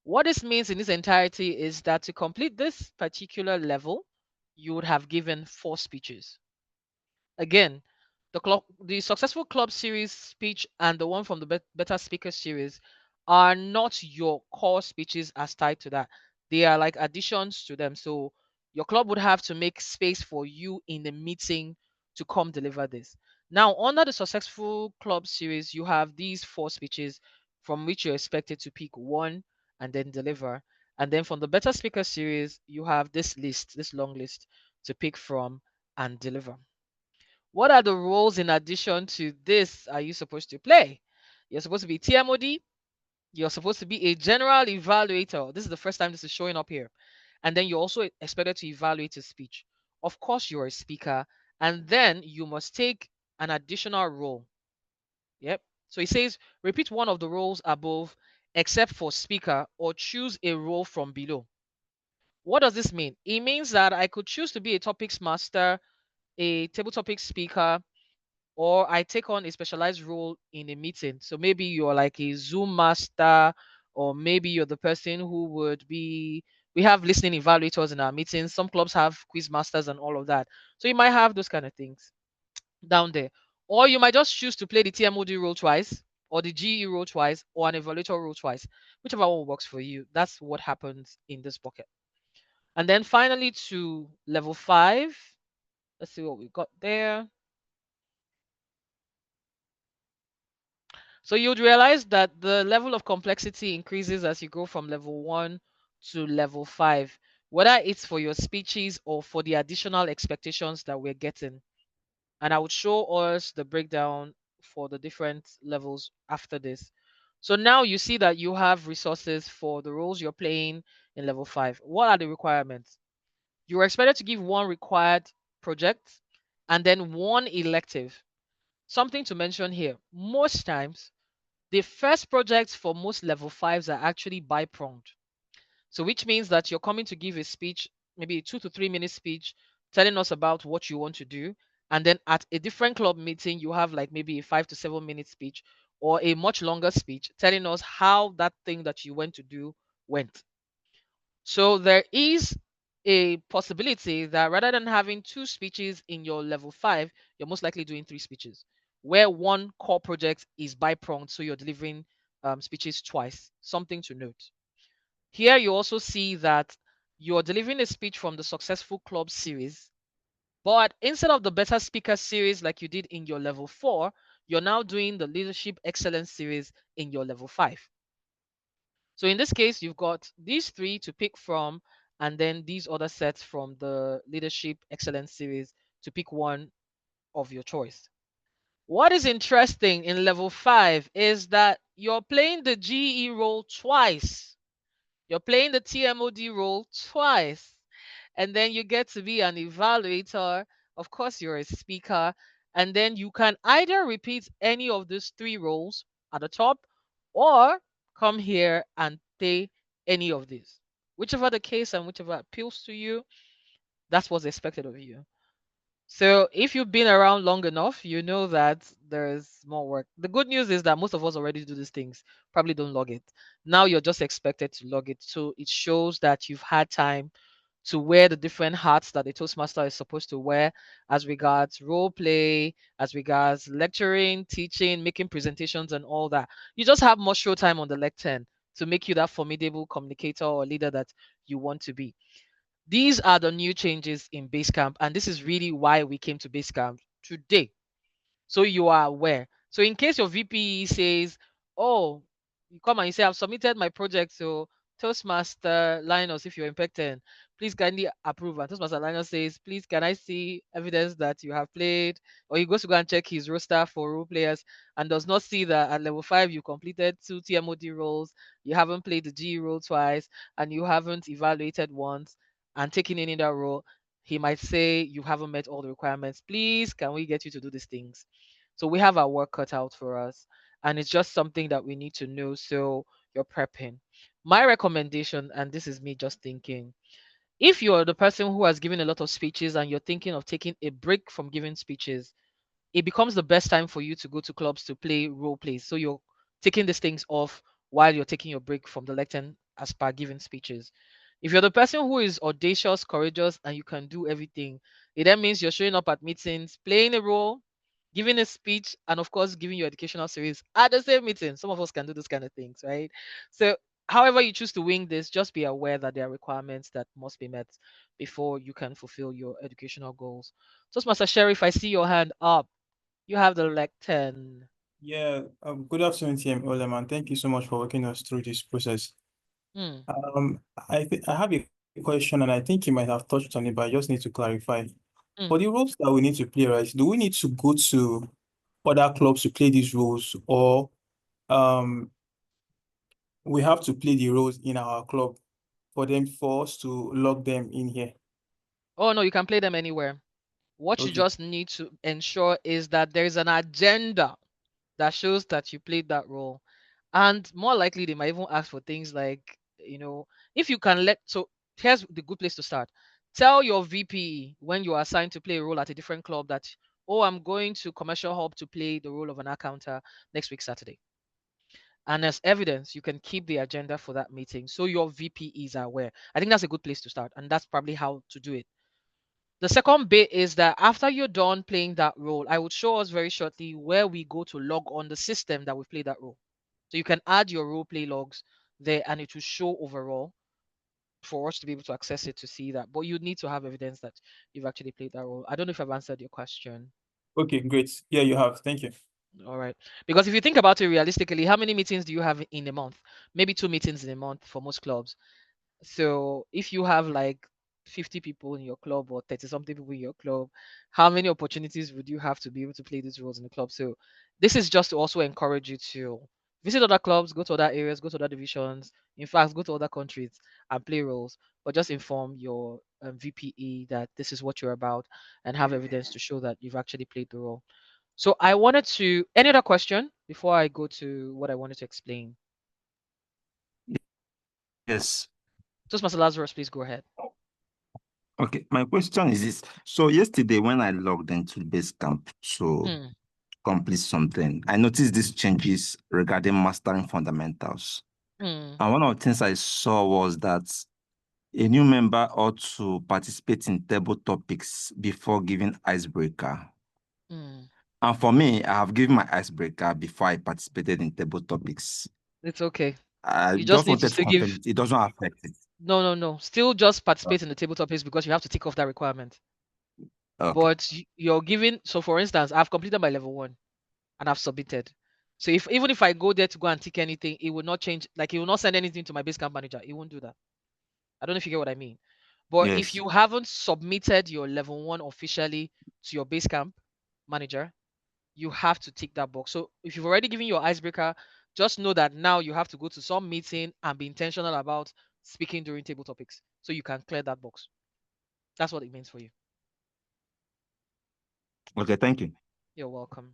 S1: What this means in its entirety is that to complete this particular level, you would have given 4 speeches. Again, the successful club series speech and the one from the better speaker series are not your core speeches as tied to that. They are like additions to them. So your club would have to make space for you in the meeting to come deliver this. Now, under the successful club series, you have these 4 speeches from which you're expected to pick one and then deliver. And then from the better speaker series, you have this list, this long list to pick from and deliver. What are the roles in addition to this are you supposed to play? You're supposed to be TMOD. You're supposed to be a general evaluator. This is the first time this is showing up here. And then you're also expected to evaluate a speech. Of course, you're a speaker. And then you must take an additional role. Yep. So it says repeat one of the roles above except for speaker or choose a role from below. What does this mean? It means that I could choose to be a topics master, a table topics speaker, or I take on a specialized role in a meeting. So maybe you're like a Zoom master, or maybe you're the person who would be. We have listening evaluators in our meetings. Some clubs have quiz masters and all of that. So you might have those kind of things down there. Or you might just choose to play the TMOD role twice, or the GE role twice, or an evaluator role twice, whichever one works for you. That's what happens in this bucket. And then finally to level 5. Let's see what we got there. So you'd realize that the level of complexity increases as you go from level 1 to level 5, whether it's for your speeches or for the additional expectations that we're getting. And I would show us the breakdown for the different levels after this. So now you see that you have resources for the roles you're playing in level 5. What are the requirements? You are expected to give one required project and then one elective. Something to mention here. Most times, the first projects for most level 5s are actually bi-pronged. So which means that you're coming to give a speech, maybe a 2 to 3 minute speech, telling us about what you want to do. And then at a different club meeting, you have like maybe a 5 to 7 minute speech or a much longer speech telling us how that thing that you went to do went. So there is a possibility that rather than having 2 speeches in your level 5, you're most likely doing 3 speeches, where one core project is bi-pronged, so you're delivering speeches twice. Something to note. Here you also see that you're delivering a speech from the Successful Club series, but instead of the Better Speaker series like you did in your level 4, you're now doing the Leadership Excellence series in your level 5. So in this case, you've got these 3 to pick from, and then these other sets from the Leadership Excellence series to pick one of your choice. What is interesting in level 5 is that you're playing the GE role twice. You're playing the TMOD role twice. And then you get to be an evaluator. Of course, you're a speaker. And then you can either repeat any of these 3 roles at the top, or come here and play any of these. Whichever the case and whichever appeals to you, that's what's expected of you. So if you've been around long enough, you know that there's more work. The good news is that most of us already do these things, probably don't log it. Now you're just expected to log it. So it shows that you've had time to wear the different hats that the Toastmaster is supposed to wear as regards role play, as regards lecturing, teaching, making presentations, and all that. You just have more show time on the lectern to make you that formidable communicator or leader that you want to be. These are the new changes in Basecamp, and this is really why we came to Basecamp today. So you are aware. So in case your VP says, "Oh, you come and you say I've submitted my project to Toastmaster Linus, if you're in Pecten, please kindly approve." And Toastmaster Linus says, "Please, can I see evidence that you have played?" Or he goes to go and check his roster for role players and does not see that at level 5 you completed 2 TMOD roles, you haven't played the G role twice, and you haven't evaluated once and taken any other role. He might say you haven't met all the requirements. Please, can we get you to do these things? So we have our work cut out for us. And it's just something that we need to know. So you're prepping. My recommendation, and this is me just thinking, if you're the person who has given a lot of speeches and you're thinking of taking a break from giving speeches, it becomes the best time for you to go to clubs to play role plays. So you're taking these things off while you're taking your break from the lectern as per giving speeches. If you're the person who is audacious, courageous, and you can do everything, it then means you're showing up at meetings, playing a role, giving a speech, and of course, giving your educational series at the same meeting. Some of us can do those kind of things, right? So, however you choose to wing this, just be aware that there are requirements that must be met before you can fulfill your educational goals. Toastmaster Sheriff, I see your hand up. You have the lectern.
S6: Yeah, good afternoon, TM and thank you so much for walking us through this process.
S1: Hmm.
S6: I have a question, and I think you might have touched on it, but I just need to clarify.
S1: Hmm.
S6: For the roles that we need to play, right, do we need to go to other clubs to play these roles, or um we have to play the roles in our club for us to log them in here?
S1: Oh no, you can play them anywhere. What you
S6: Okay.
S1: just need to ensure is that there is an agenda that shows that you played that role. And more likely, they might even ask for things like, if you can let. So here's the good place to start. Tell your VP when you are assigned to play a role at a different club that oh, I'm going to Commercial Hub to play the role of an accountant next week, Saturday. And as evidence, you can keep the agenda for that meeting so your VPEs are aware. I think that's a good place to start, and that's probably how to do it. The second bit is that after you're done playing that role, I would show us very shortly where we go to log on the system that we played that role. So you can add your role play logs there and it will show overall for us to be able to access it to see that. But you need to have evidence that you've actually played that role. I don't know if I've answered your question.
S6: Okay, great. Yeah, you have. Thank you.
S1: All right. Because if you think about it realistically, how many meetings do you have in a month? Maybe 2 meetings in a month for most clubs. So if you have like 50 people in your club or 30 something people in your club, how many opportunities would you have to be able to play these roles in the club? So this is just to also encourage you to visit other clubs, go to other areas, go to other divisions, in fact, go to other countries and play roles, but just inform your VPE that this is what you're about and have evidence to show that you've actually played the role. So I wanted to, any other question before I go to what I wanted to explain?
S5: Yes.
S1: Toastmaster Lazarus, please go ahead.
S5: Okay, my question is this. So yesterday when I logged into Basecamp to
S1: Hmm.
S5: complete something, I noticed these changes regarding mastering fundamentals.
S1: Hmm.
S5: And one of the things I saw was that a new member ought to participate in table topics before giving icebreaker.
S1: Hmm.
S5: And for me, I have given my icebreaker before I participated in table topics.
S1: It's okay.
S5: I
S1: You just
S5: just
S1: need to
S5: wanted to
S1: still give.
S5: confirm it. It doesn't affect it.
S1: No. Still just participate in the table topics because you have to tick off that requirement.
S5: Okay.
S1: But you're giving. So, for instance, I've completed my level 1 and I've submitted. So, if even if I go there to go and tick anything, it will not change. Like, it will not send anything to my Basecamp manager. It won't do that. I don't know if you get what I mean. But if
S5: Yes.
S1: you haven't submitted your level 1 officially to your Basecamp manager, you have to tick that box. So if you've already given your icebreaker, just know that now you have to go to some meeting and be intentional about speaking during table topics so you can clear that box. That's what it means for you.
S5: Okay, thank you.
S1: You're welcome.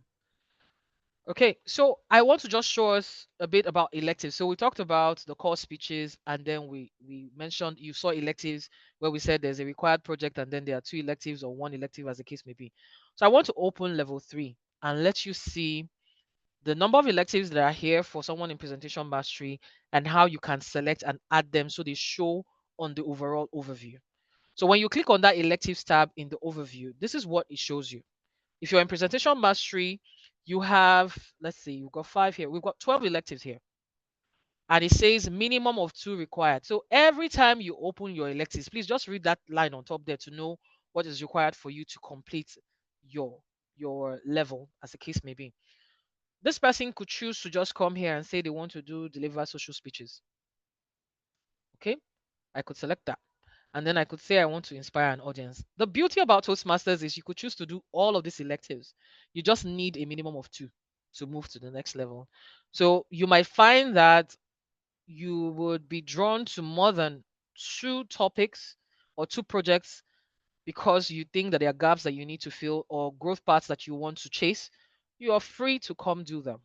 S1: Okay, so I want to just show us a bit about electives. So we talked about the core speeches, and then we mentioned you saw electives where we said there's a required project, and then there are 2 electives or 1 elective, as the case may be. So I want to open level 3 and let you see the number of electives that are here for someone in presentation mastery and how you can select and add them so they show on the overall overview. So when you click on that electives tab in the overview, this is what it shows you. If you're in presentation mastery, you have, let's see, you've got 5 here. We've got 12 electives here. And it says minimum of 2 required. So every time you open your electives, please just read that line on top there to know what is required for you to complete your level, as the case may be. This person could choose to just come here and say they want to deliver social speeches. Okay, I could select that. And then I could say I want to inspire an audience. The beauty about Toastmasters is you could choose to do all of these electives. You just need a minimum of 2 to move to the next level. So you might find that you would be drawn to more than 2 topics or 2 projects because you think that there are gaps that you need to fill or growth paths that you want to chase. You are free to come do them.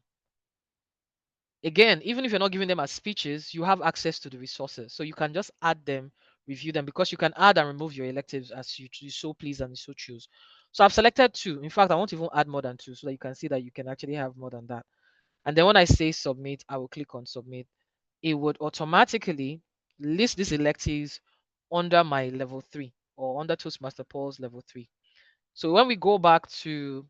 S1: Again, even if you're not giving them as speeches, you have access to the resources. So you can just add them, review them, because you can add and remove your electives as you so please and you so choose. So I've selected 2. In fact, I want to even add more than 2 so that you can see that you can actually have more than that. And then when I say submit, I will click on submit. It would automatically list these electives under my level 3 or under Toastmaster Paul's level 3. So when we go back to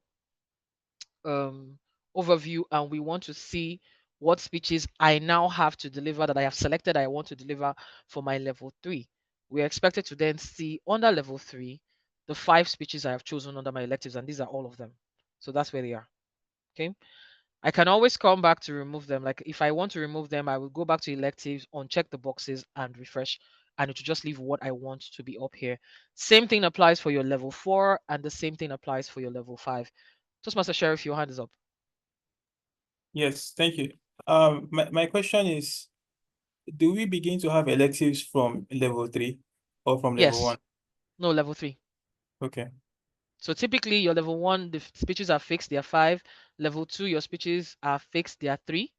S1: um, overview and we want to see what speeches I now have to deliver that I have selected I want to deliver for my level 3. We're expected to then see under level 3 the 5 speeches I have chosen under my electives, and these are all of them. So that's where they are. Okay. I can always come back to remove them. Like if I want to remove them, I will go back to electives, uncheck the boxes, and refresh. And it will just leave what I want to be up here. Same thing applies for your level 4, and the same thing applies for your level 5. Toastmaster Sheriff, your hand is up.
S6: Yes, thank you. My question is, do we begin to have electives from level 3 or from level
S1: Yes.
S6: 1?
S1: No, level 3.
S6: Okay.
S1: So typically your level 1, the speeches are fixed, they are 5. Level 2, your speeches are fixed, they are 3.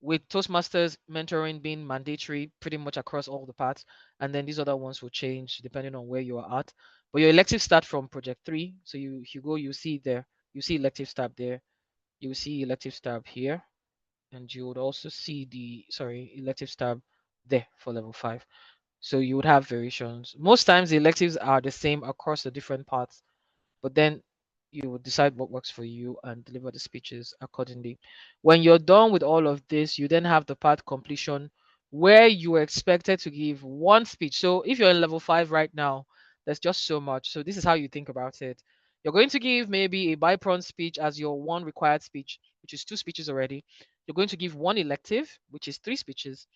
S1: With Toastmasters mentoring being mandatory pretty much across all the parts. And then these other ones will change depending on where you are at. But your electives start from project 3. So you go, you see there, you see electives tab there, you see electives tab here, and you would also see the electives tab there for level 5. So you would have variations. Most times the electives are the same across the different parts, but then you would decide what works for you and deliver the speeches accordingly. When you're done with all of this, you then have the part completion where you are expected to give one speech. So if you're in level 5 right now, there's just so much. So this is how you think about it. You're going to give maybe a byprone speech as your one required speech, which is 2 speeches already. You're going to give one elective, which is 3 speeches.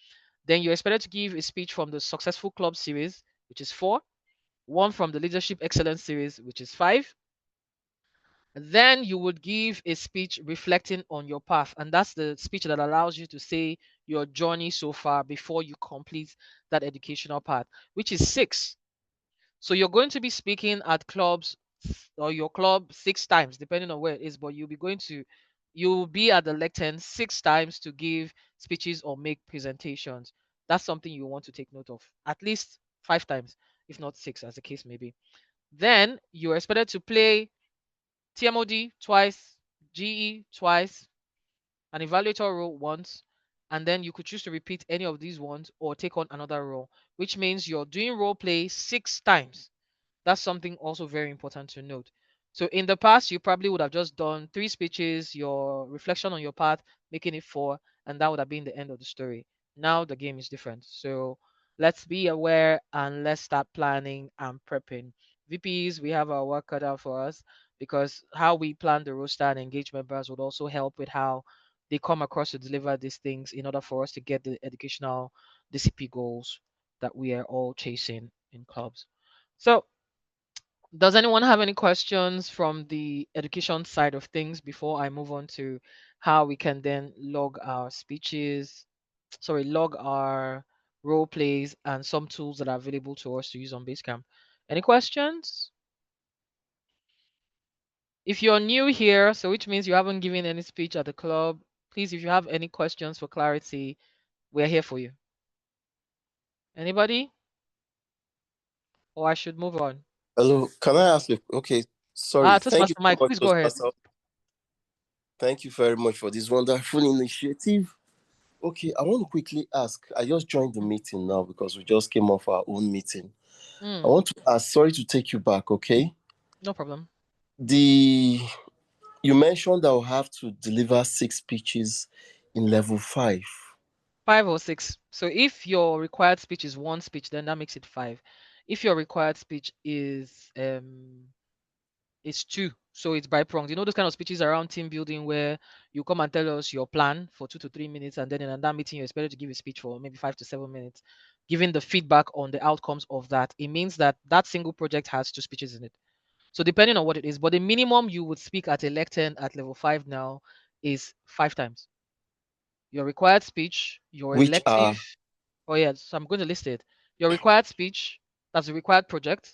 S1: Then you're expected to give a speech from the Successful Club series, which is 4, one from the Leadership Excellence series, which is 5. Then you would give a speech reflecting on your path, and that's the speech that allows you to say your journey so far before you complete that educational path, which is 6. So you're going to be speaking at clubs or your club 6 times, depending on where it is, but you'll be at the lectern 6 times to give speeches or make presentations. That's something you want to take note of. At least 5 times, if not 6, as the case may be. Then you're expected to play TMOD twice, GE twice, an evaluator role once, and then you could choose to repeat any of these ones or take on another role, which means you're doing role play 6 times. That's something also very important to note. So in the past, you probably would have just done 3 speeches, your reflection on your path, making it 4, and that would have been the end of the story. Now the game is different. So let's be aware and let's start planning and prepping. VPs, we have our work cut out for us because how we plan the roster and engage members would also help with how they come across to deliver these things in order for us to get the educational DCP goals that we are all chasing in clubs. So does anyone have any questions from the education side of things before I move on to how we can then log our speeches, log our role plays and some tools that are available to us to use on Basecamp? Any questions? If you're new here, so which means you haven't given any speech at the club, please, if you have any questions for clarity, we're here for you. Anybody? Or I should move on.
S7: Hello, can I ask you? Okay, sorry. Thank you
S1: Toastmaster
S7: so
S1: Mike,
S7: much,
S1: please go ahead.
S7: Toastmaster. Thank you very much for this wonderful initiative. Okay, I want to quickly ask. I just joined the meeting now because we just came off our own meeting. I
S1: Mm,
S7: want to ask, sorry to take you back, okay?
S1: no problem.
S7: The You mentioned that I'll have to deliver 6 speeches in level 5.
S1: 5 or 6. So if your required speech is 1 speech, then that makes it 5. If your required speech is 2, so it's by pronged. You know those kind of speeches around team building where you come and tell us your plan for 2 to 3 minutes, and then in that meeting you're expected to give a speech for maybe 5 to 7 minutes, giving the feedback on the outcomes of that. It means that that single project has 2 speeches in it. So depending on what it is, but the minimum you would speak at a lectern at level 5 now is 5 times. Your required speech, your
S7: Which are
S1: elective. Oh, yes. So I'm going to list it. Your required speech, that's the required project,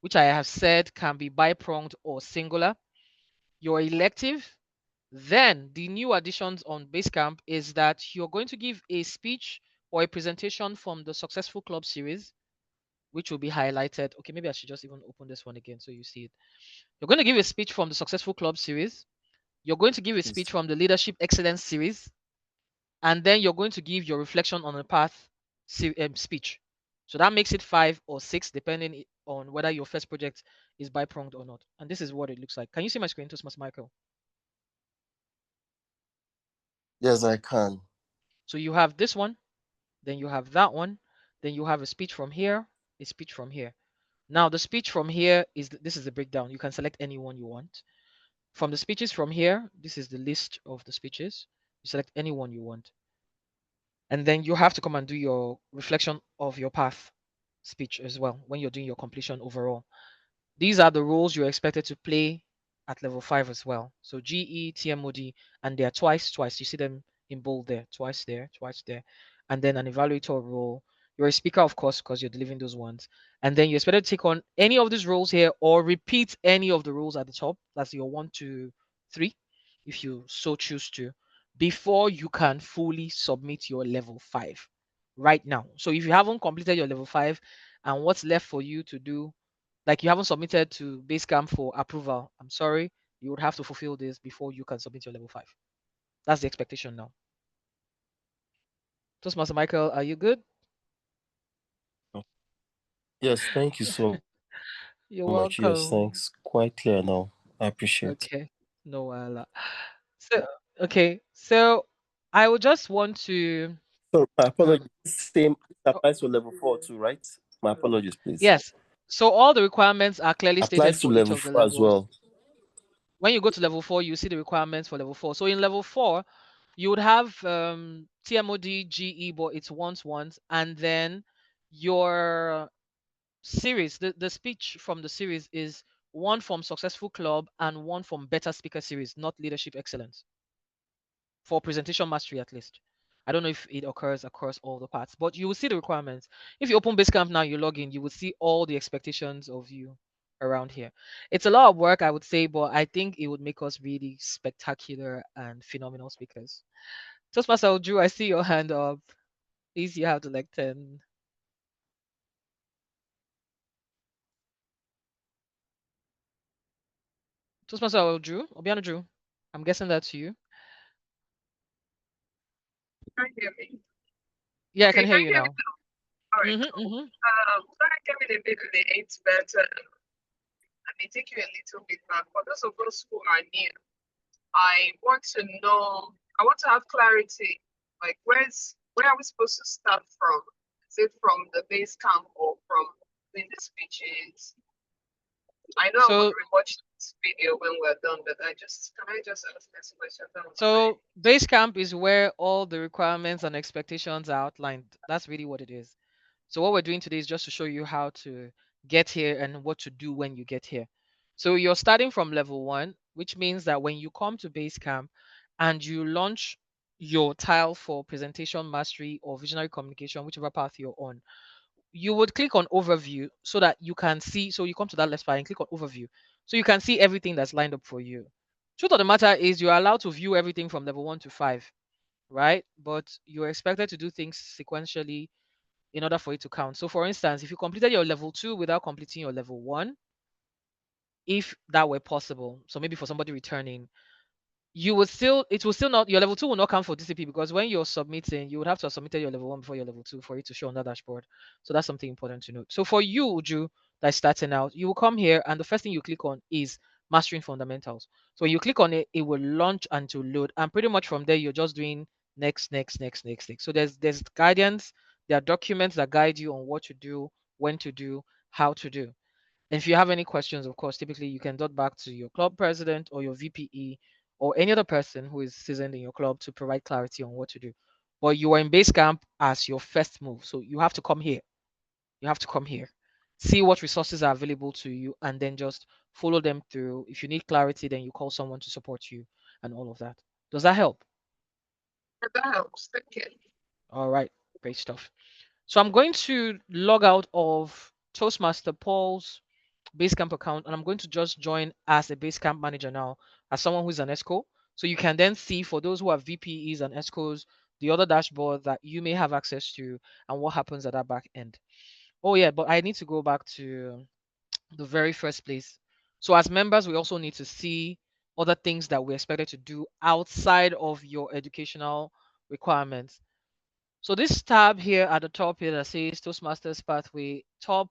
S1: which I have said can be bi-pronged or singular. Your elective. Then the new additions on Basecamp is that you're going to give a speech or a presentation from the Successful Club series, which will be highlighted. Okay, maybe I should just even open this one again so you see it. You're going to give a speech from the Successful Club series. You're going to give a speech from the Leadership Excellence series. And then you're going to give your reflection on the path speech. So that makes it 5 or 6, depending on whether your first project is bi-pronged or not. And this is what it looks like. Can you see my screen, Toastmaster Michael?
S7: yes, I can.
S1: So you have this one, then you have that one, then you have a speech from here, a speech from here. Now the speech from here this is the breakdown. You can select any one you want. From the speeches from here, this is the list of the speeches. You select any one you want. And then you have to come and do your reflection of your path speech as well when you're doing your completion overall. These are the roles you're expected to play at level 5 as well. So GE, TMOD, and they're twice. You see them in bold there, twice there, twice there. And then an evaluator role. You're a speaker, of course, because you're delivering those ones. And then you're expected to take on any of these roles here or repeat any of the roles at the top. That's your 1, 2, 3, if you so choose to, before you can fully submit your level 5 right now. So if you haven't completed your level 5 and what's left for you to do Like you haven't submitted to Basecamp for approval. I'm sorry, you would have to fulfill this before you can submit your level 5. That's the expectation now. Toastmaster Michael, are you good?
S7: Yes, thank you so much. Yes, thanks.
S1: You're
S7: Quite clear
S1: welcome.
S7: now. I appreciate.
S1: Okay. No, so okay. So I would just want to
S7: So my apologies.
S1: um
S7: Same
S1: oh,
S7: applies to level 4 too, right? My apologies, please.
S1: yes. So all the requirements are clearly stated
S7: Applies to
S1: for each
S7: level
S1: of the
S7: 4 as
S1: levels.
S7: well.
S1: When you go to level 4, you see the requirements for level 4. So in level 4, you would have TMOD, GE, but it's once, and then your series, the speech from the series is one from Successful Club and one from Better Speaker Series, not Leadership Excellence, for presentation mastery at least. I don't know if it occurs across all the parts, but you will see the requirements. If you open Basecamp now, you log in, you will see all the expectations of you around here. It's a lot of work, I would say, but I think it would make us really spectacular and phenomenal speakers. Toastmaster Drew, I see your hand up. Please, you have to like 10. Toastmaster Drew, Obiano Drew. I'm guessing that's you.
S8: Can you hear me?
S1: Yeah, I can
S8: Okay,
S1: hear
S8: can you
S1: you
S8: hear me
S1: now.
S8: now? All right,
S1: Mm-hmm,
S8: cool.
S1: mm-hmm.
S8: Sorry, I came in a bit late, but I may take you a little bit back. For those of us who are new, I want to know, I want to have clarity. Like, where are we supposed to start from? Is it from the base camp or from doing the speeches? I know I'm going
S1: So
S8: to rewatch this video when we're done, but can I just ask this question on my
S1: So Basecamp is where all the requirements and expectations are outlined. That's really what it is. So what we're doing today is just to show you how to get here and what to do when you get here. So you're starting from level 1, which means that when you come to Basecamp and you launch your tile for presentation mastery or visionary communication, whichever path you're on, you would click on overview so that you can see. So you come to that left part and click on overview so you can see everything that's lined up for you. Truth of the matter is you're allowed to view everything from level 1 to 5, right? But you're expected to do things sequentially in order for it to count. So for instance, if you completed your level 2 without completing your level 1, if that were possible, so maybe for somebody returning, you would still it will still not your level 2 will not count for DCP because when you're submitting, you would have to have submitted your level 1 before your level 2 for it to show on that dashboard. So that's something important to note. So for you, Uju, that's starting out, you will come here and the first thing you click on is mastering fundamentals. So when you click on it, it will launch and to load. And pretty much from there, you're just doing next. So there's guidance, there are documents that guide you on what to do, when to do, how to do. And if you have any questions, of course, typically you can dot back to your club president or your VPE or any other person who is seasoned in your club to provide clarity on what to do. But you are in base camp as your first move. So you have to come here. You have to come here. See what resources are available to you and then just follow them through. If you need clarity, then you call someone to support you and all of that. Does that help?
S8: that helps. Thank you.
S1: All right. Great stuff. So I'm going to log out of Toastmaster Paul's Basecamp account and I'm going to just join as a Basecamp manager now, as someone who's an ESCO. So you can then see for those who are VPEs and ESCOs, the other dashboard that you may have access to and what happens at that back end. Oh yeah, but I need to go back to the very first place. So as members, we also need to see other things that we're expected to do outside of your educational requirements. So this tab here at the top here that says Toastmasters pathway, top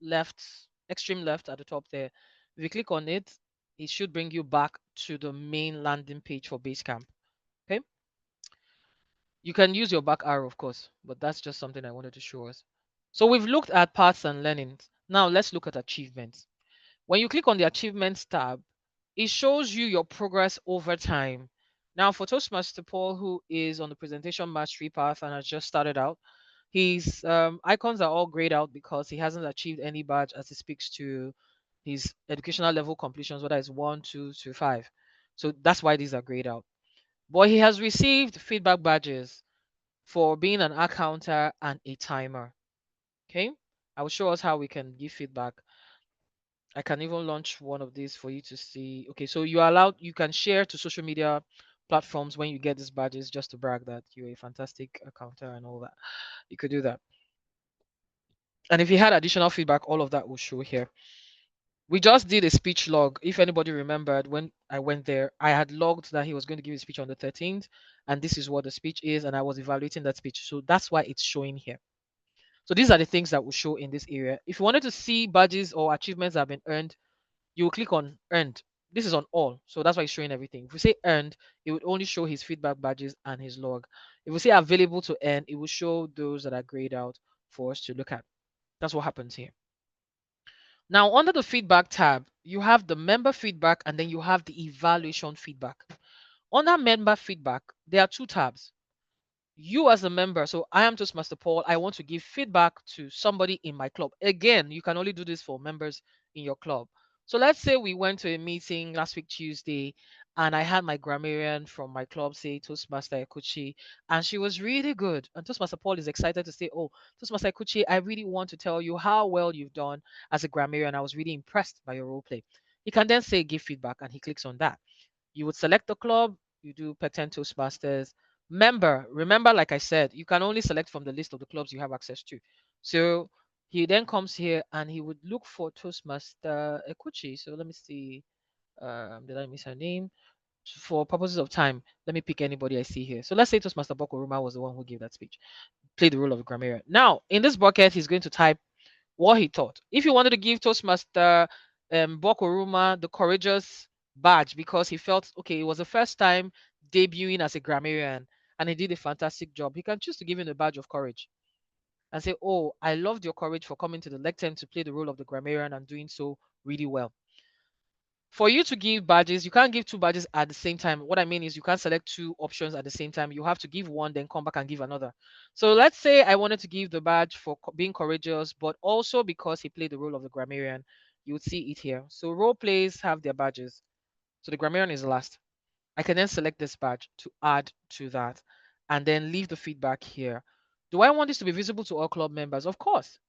S1: left, extreme left at the top there. If you click on it, it should bring you back to the main landing page for Basecamp. Okay. You can use your back arrow, of course, but that's just something I wanted to show us. So we've looked at paths and learnings. Now let's look at achievements. When you click on the achievements tab, it shows you your progress over time. Now for Toastmaster Paul, who is on the presentation mastery path and has just started out, his icons are all grayed out because he hasn't achieved any badge as it speaks to his educational level completions, whether it's 1, 2 to 5. So that's why these are grayed out. But he has received feedback badges for being an accounter and a timer. Okay, I will show us how we can give feedback. I can even launch one of these for you to see. Okay, so you are allowed, you can share to social media platforms when you get these badges just to brag that you're a fantastic accountant and all that. You could do that. And if you had additional feedback, all of that will show here. We just did a speech log. If anybody remembered, when I went there, I had logged that he was going to give a speech on the 13th, and this is what the speech is, and I was evaluating that speech. So that's why it's showing here. So these are the things that will show in this area. If you wanted to see badges or achievements that have been earned, you will click on earned. This is on all, so that's why it's showing everything. If we say earned, it would only show his feedback badges and his log. If we say available to earn, it will show those that are grayed out for us to look at. That's what happens here. Now, under the feedback tab, you have the member feedback and then you have the evaluation feedback. Under member feedback, there are two tabs. You as a member, so I am Toastmaster Paul, I want to give feedback to somebody in my club. Again, you can only do this for members in your club. So let's say we went to a meeting last week Tuesday, and I had my grammarian from my club say Toastmaster Ekuchi, and she was really good. And Toastmaster Paul is excited to say, oh, Toastmaster Ekuchi, I really want to tell you how well you've done as a grammarian. I was really impressed by your role play. He can then say give feedback, and he clicks on that. You would select the club, you do Pecten Toastmasters. Member, remember, like I said, you can only select from the list of the clubs you have access to. So he then comes here and he would look for Toastmaster Ekuchi. So let me see. Did I miss her name? For purposes of time, let me pick anybody I see here. So let's say Toastmaster Bokoruma was the one who gave that speech, played the role of a grammarian. Now, in this bucket, he's going to type what he thought. If you wanted to give Toastmaster Bokoruma the courageous badge because he felt okay, it was the first time debuting as a grammarian and he did a fantastic job, he can choose to give him a badge of courage and say, oh, I loved your courage for coming to the lectern to play the role of the grammarian and doing so really well. For you to give badges, you can't give two badges at the same time. What I mean is you can't select two options at the same time. You have to give one, then come back and give another. So let's say I wanted to give the badge for being courageous, but also because he played the role of the grammarian. You would see it here. So role plays have their badges. So the grammarian is last. I can then select this badge to add to that and then leave the feedback here. Do I want this to be visible to all club members? Of course.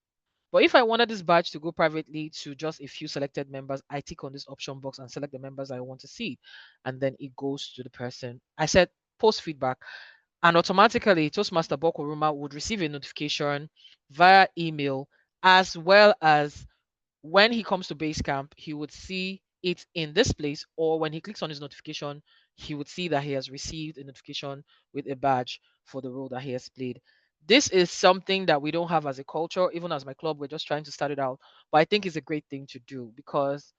S1: But if I wanted this badge to go privately to just a few selected members, I tick on this option box and select the members I want to see. And then it goes to the person. I said post feedback. And automatically, Toastmaster Bokoruma would receive a notification via email, as well as when he comes to Basecamp, he would see it in this place, or when he clicks on his notification, he would see that he has received a notification with a badge for the role that he has played. This is something that we don't have as a culture, even as my club, we're just trying to start it out. But I think it's a great thing to do because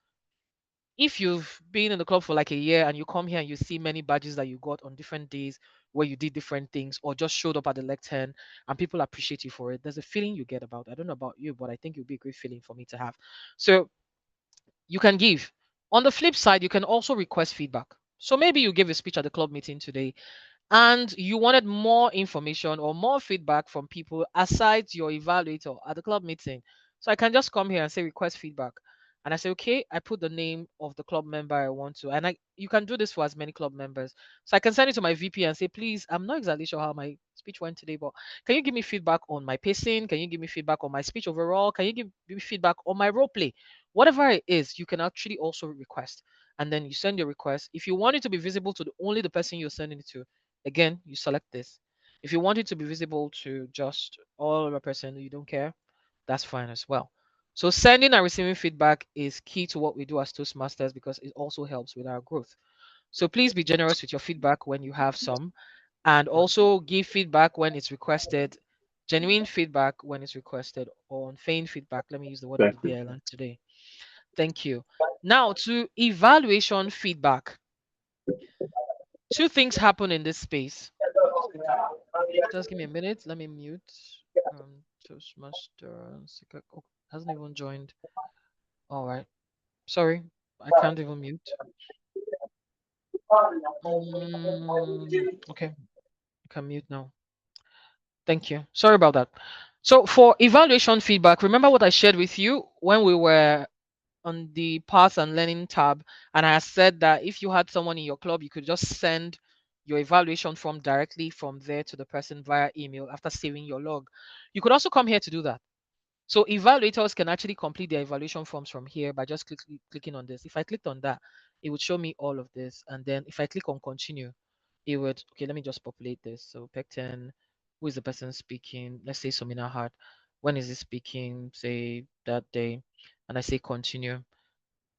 S1: if you've been in the club for like a year and you come here and you see many badges that you got on different days where you did different things or just showed up at the lectern and people appreciate you for it, there's a feeling you get about it. I don't know about you, but I think it would be a great feeling for me to have. So you can give. On the flip side, you can also request feedback. So maybe you gave a speech at the club meeting today and you wanted more information or more feedback from people aside your evaluator at the club meeting. So I can just come here and say request feedback. And I say, okay, I put the name of the club member I want to. And you can do this for as many club members. So I can send it to my VP and say, please, I'm not exactly sure how my speech went today, but can you give me feedback on my pacing? Can you give me feedback on my speech overall? Can you give me feedback on my role play? Whatever it is, you can actually also request. And then you send your request. If you want it to be visible to only the person you're sending it to, again, you select this. If you want it to be visible to just all other person you don't care, that's fine as well. So sending and receiving feedback is key to what we do as Toastmasters because it also helps with our growth. So please be generous with your feedback when you have some, and also give feedback when it's requested, genuine feedback when it's requested, or unfeigned feedback. Let me use the word of the day I learned today. Thank you. Now to evaluation feedback. Two things happen in this space. Just give me a minute. Let me mute. Toastmaster. Oh, hasn't even joined. All right. Sorry, I can't even mute. Okay, I can mute now. Thank you. Sorry about that. So for evaluation feedback, remember what I shared with you when we were on the path and learning tab, and I said that if you had someone in your club, you could just send your evaluation form directly from there to the person via email after saving your log. You could also come here to do that. So evaluators can actually complete their evaluation forms from here by just clicking on this. If I clicked on that, it would show me all of this. And then if I click on continue, it would, okay, let me just populate this. So Pecten, who is the person speaking? Let's say Somina Hart. When is he speaking? Say that day. And I say continue.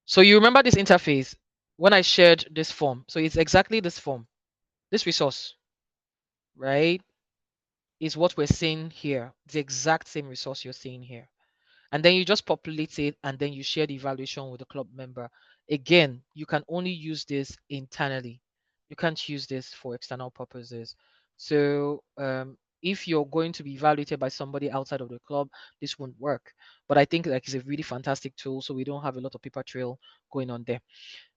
S1: So you remember this interface when I shared this form. So it's exactly this form. This resource, right, is what we're seeing here. The exact same resource you're seeing here. And then you just populate it and then you share the evaluation with the club member. Again, you can only use this internally. You can't use this for external purposes. So if you're going to be evaluated by somebody outside of the club, this won't work. But I think like it's a really fantastic tool, so we don't have a lot of paper trail going on there.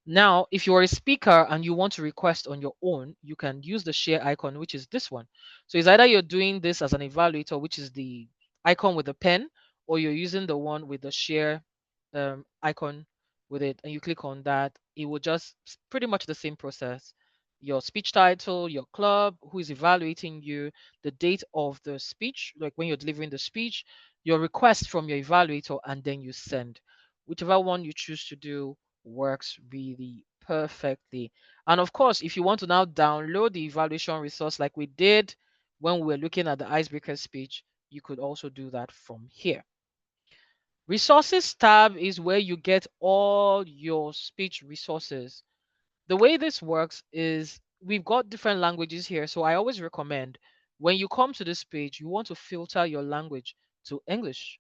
S1: Now, if you're a speaker and you want to request on your own, you can use the share icon, which is this one. So it's either you're doing this as an evaluator, which is the icon with the pen, or you're using the one with the share icon with it, and you click on that. It will just pretty much the same process. Your speech title, your club, who is evaluating you, the date of the speech, like when you're delivering the speech, your request from your evaluator, and then you send. Whichever one you choose to do works really perfectly. And of course, if you want to now download the evaluation resource like we did when we were looking at the icebreaker speech, you could also do that from here. Resources tab is where you get all your speech resources. The way this works is we've got different languages here. So I always recommend when you come to this page, you want to filter your language to English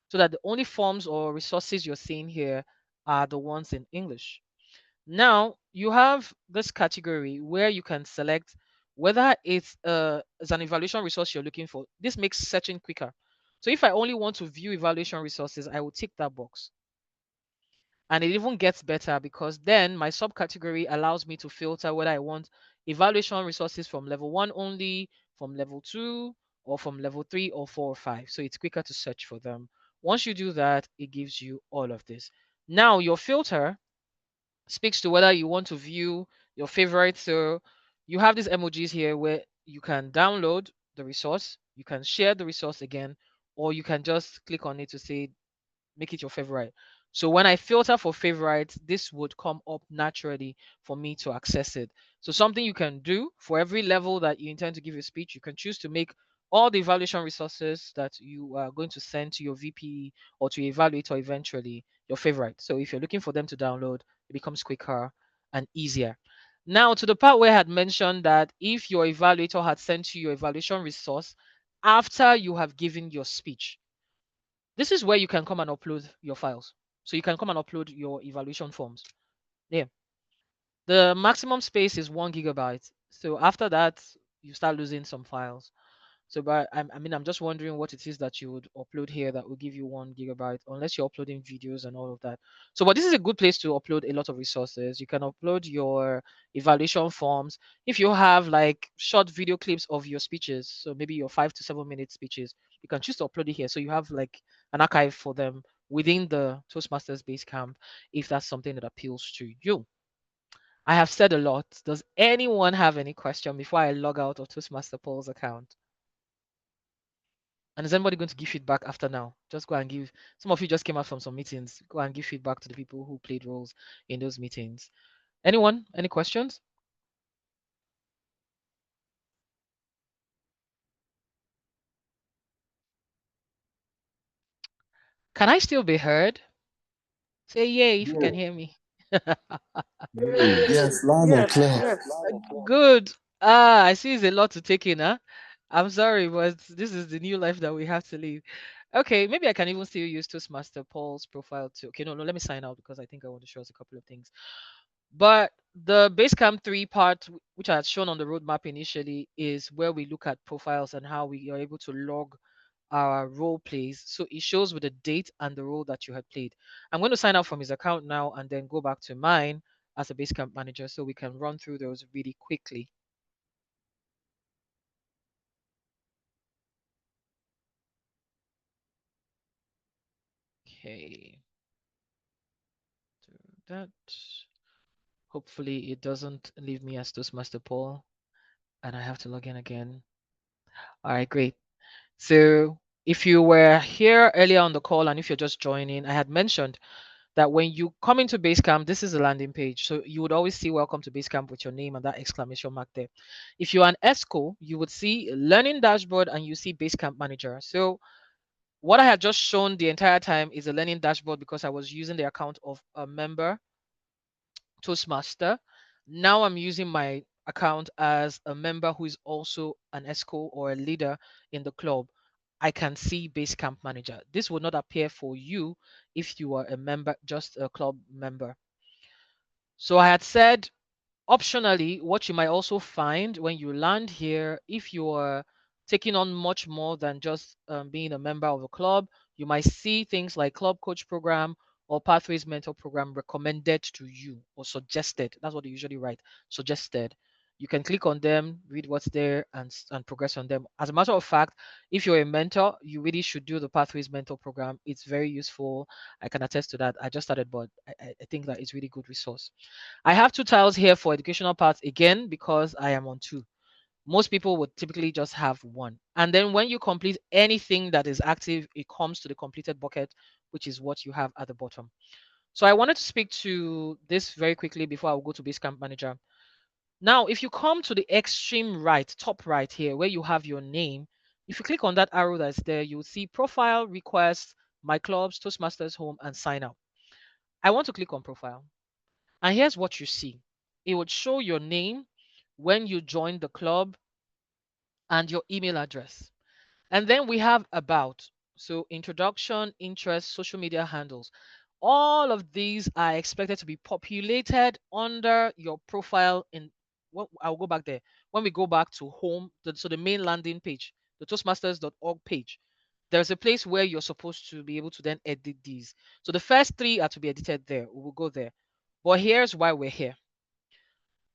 S1: so that the only forms or resources you're seeing here are the ones in English. Now you have this category where you can select whether it's an evaluation resource you're looking for. This makes searching quicker. So if I only want to view evaluation resources, I will tick that box. And it even gets better because then my subcategory allows me to filter whether I want evaluation resources from level 1 only, from level 2, or from level 3 or 4 or 5. So it's quicker to search for them. Once you do that, it gives you all of this. Now your filter speaks to whether you want to view your favorites. So you have these emojis here where you can download the resource, you can share the resource again, or you can just click on it to say make it your favorite. So when I filter for favorites, this would come up naturally for me to access it. So something you can do for every level that you intend to give a speech, you can choose to make all the evaluation resources that you are going to send to your VP or to your evaluator eventually your favorite. So if you're looking for them to download, it becomes quicker and easier. Now to the part where I had mentioned that if your evaluator had sent you your evaluation resource after you have given your speech, this is where you can come and upload your files. So you can come and upload your evaluation forms. There. The maximum space is 1 GB. So after that, you start losing some files. So, but I mean, I'm just wondering what it is that you would upload here that will give you 1 GB, unless you're uploading videos and all of that. So, but this is a good place to upload a lot of resources. You can upload your evaluation forms. If you have like short video clips of your speeches, so maybe your 5 to 7 minute speeches, you can choose to upload it here. So you have like an archive for them within the Toastmasters Basecamp if that's something that appeals to you. I have said a lot. Does anyone have any question before I log out of Toastmaster Paul's account? And is anybody going to give feedback after now? Just go and give. Some of you just came out from some meetings. Go and give feedback to the people who played roles in those meetings. Anyone? Any questions? Can I still be heard? Say yay if you can
S4: Yes,
S1: hear me.
S4: yay.
S7: Yes, loud and
S2: Yes,
S7: clear.
S2: yes.
S1: Good. Ah, I see it's a lot to take in, huh? I'm sorry, but this is the new life that we have to live. Okay, maybe I can even still use Toastmaster Paul's profile too. Okay, no, let me sign out because I think I want to show us a couple of things. But the Basecamp 3 part, which I had shown on the roadmap initially, is where we look at profiles and how we are able to log our role plays. So it shows with the date and the role that you had played. I'm going to sign out from his account now and then go back to mine as a Basecamp manager so we can run through those really quickly. Okay. Do that. Hopefully it doesn't leave me as Toastmaster Paul and I have to log in again. All right, great. So if you were here earlier on the call and if you're just joining, I had mentioned that when you come into Basecamp, this is a landing page. So you would always see welcome to Basecamp with your name and that exclamation mark there. If you're an ESCO, you would see learning dashboard and you see Basecamp manager. So What I had just shown the entire time is a learning dashboard because I was using the account of a member, Toastmaster. Now I'm using my account as a member who is also an ESCO or a leader in the club. I can see Basecamp Manager. This will not appear for you if you are a member, just a club member. So I had said, optionally, what you might also find when you land here, if you are taking on much more than just being a member of a club, you might see things like club coach program or pathways mentor program recommended to you or suggested. That's what they usually write, suggested. You can click on them, read what's there, and progress on them. As a matter of fact, if you're a mentor, you really should do the pathways mentor program. It's very useful. I can attest to that. I just started, but I think that it's really good resource. I have two tiles here for educational parts again because I am on two. Most people would typically just have one. And then when you complete anything that is active, it comes to the completed bucket, which is what you have at the bottom. So I wanted to speak to this very quickly before I will go to Basecamp Manager. Now, if you come to the extreme right, top right here, where you have your name, if you click on that arrow that's there, you'll see profile, requests, my clubs, Toastmasters home, and sign up. I want to click on profile. And here's what you see. It would show your name when you join the club and your email address. And then we have about. So introduction, interest, social media handles. All of these are expected to be populated under your profile in well, I'll go back there. When we go back to home, so the main landing page, the toastmasters.org page, there's a place where you're supposed to be able to then edit these. So the first three are to be edited there. We will go there. But here's why we're here.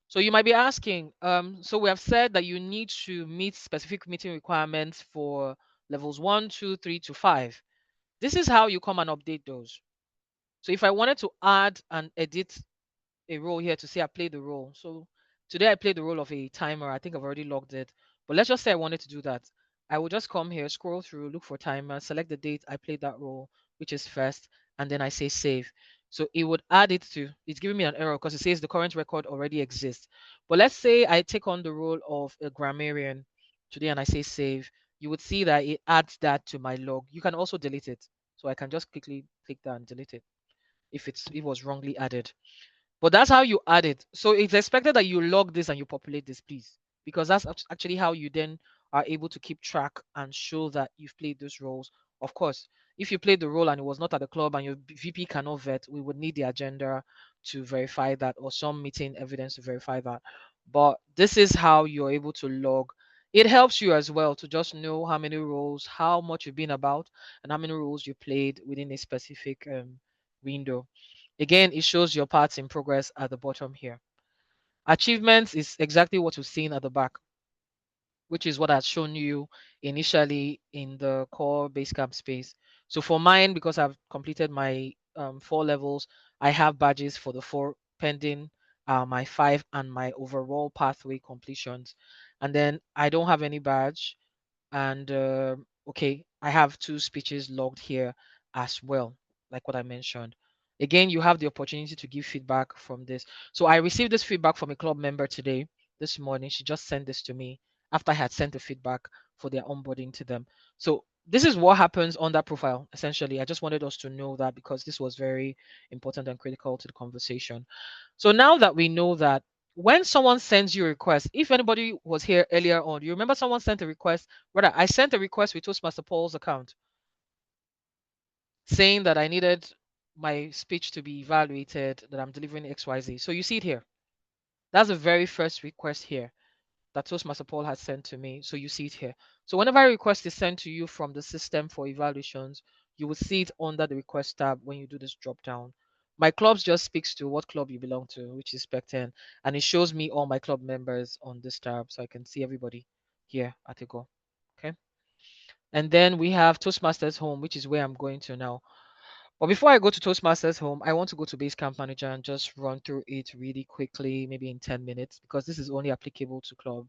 S1: So you might be asking, so we have said that you need to meet specific meeting requirements for levels 1, 2, 3 to 5. This is how you come and update those. So if I wanted to add and edit a role here to say I played the role. So today I played the role of a timer. I think I've already logged it. But let's just say I wanted to do that. I will just come here, scroll through, look for timer, select the date I played that role, which is first, and then I say save. So it would add it to, it's giving me an error because it says the current record already exists. But let's say I take on the role of a grammarian today and I say save. You would see that it adds that to my log. You can also delete it. So I can just quickly click that and delete it if it was wrongly added. But that's how you add it. So it's expected that you log this and you populate this, please, because that's actually how you then are able to keep track and show that you've played those roles. Of course, if you played the role and it was not at the club and your VP cannot vet, we would need the agenda to verify that or some meeting evidence to verify that. But this is how you're able to log. It helps you as well to just know how many roles, how much you've been about, and how many roles you played within a specific window. Again, it shows your parts in progress at the bottom here. Achievements is exactly what we've seen at the back, which is what I've shown you initially in the core Basecamp space. So for mine, because I've completed my 4 levels, I have badges for the 4 pending, my 5 and my overall pathway completions. And then I don't have any badge. And okay, I have 2 speeches logged here as well, like what I mentioned. Again, you have the opportunity to give feedback from this. So I received this feedback from a club member today, this morning. She just sent this to me after I had sent the feedback for their onboarding to them. So this is what happens on that profile, essentially. I just wanted us to know that because this was very important and critical to the conversation. So now that we know that, when someone sends you a request, if anybody was here earlier on, you remember someone sent a request, rather, I sent a request with Toastmaster Paul's account saying that I needed my speech to be evaluated, that I'm delivering XYZ. So you see it here. That's the very first request here that Toastmaster Paul has sent to me. So you see it here. So whenever a request is sent to you from the system for evaluations, you will see it under the request tab when you do this drop down. My clubs just speaks to what club you belong to, which is Pecten, and it shows me all my club members on this tab, so I can see everybody here at a go. Okay. And then we have Toastmasters Home, which is where I'm going to now. But before I go to Toastmasters Home, I want to go to Basecamp Manager and just run through it really quickly, maybe in 10 minutes, because this is only applicable to club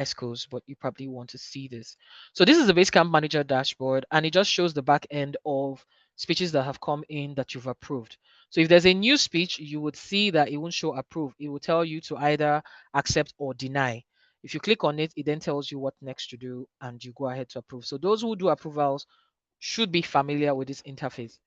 S1: ESCOs, but you probably want to see this. So this is the Basecamp Manager dashboard, and it just shows the back end of speeches that have come in that you've approved. So if there's a new speech, you would see that it won't show approve. It will tell you to either accept or deny. If you click on it, it then tells you what next to do, and you go ahead to approve. So those who do approvals should be familiar with this interface.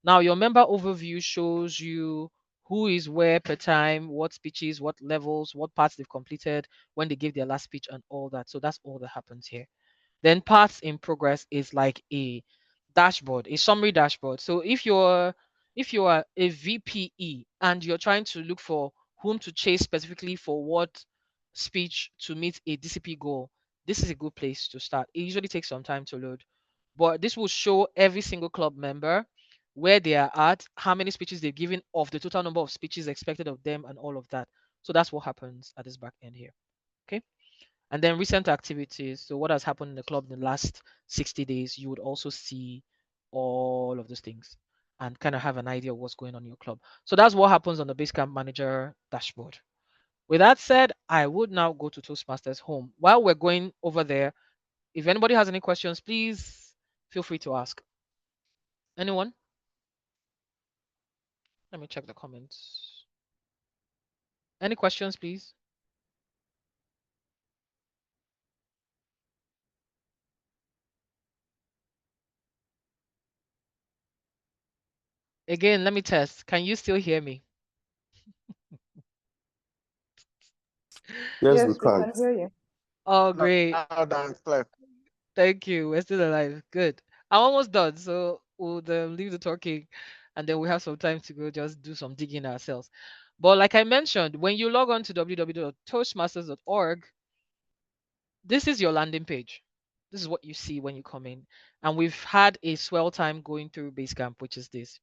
S1: Now, your member overview shows you who is where per time, what speeches, what levels, what parts they've completed, when they gave their last speech, and all that. So that's all that happens here. Then parts in progress is like a dashboard, a summary dashboard. So if you're a VPE and you're trying to look for whom to chase specifically for what speech to meet a DCP goal, this is a good place to start. It usually takes some time to load, but this will show every single club member where they are at, how many speeches they've given, of the total number of speeches expected of them, and all of that. So that's what happens at this back end here. Okay. And then recent activities. So what has happened in the club in the last 60 days, you would also see all of those things and kind of have an idea of what's going on in your club. So that's what happens on the Basecamp Manager dashboard. With that said, I would now go to Toastmasters home. While we're going over there, if anybody has any questions, please feel free to ask. Anyone? Let me check the comments. Any questions, please? Again, let me test. Can you still hear me?
S7: Yes, we
S2: Yes, we
S7: can.
S2: can hear you.
S1: Oh, great.
S3: Loud and clear.
S1: Thank you. We're still alive. Good. I'm almost done. So we'll leave the talking and then we have some time to go just do some digging ourselves. But like I mentioned, when you log on to www.toastmasters.org, this is your landing page. This is what you see when you come in. And we've had a swell time going through Basecamp, which is this.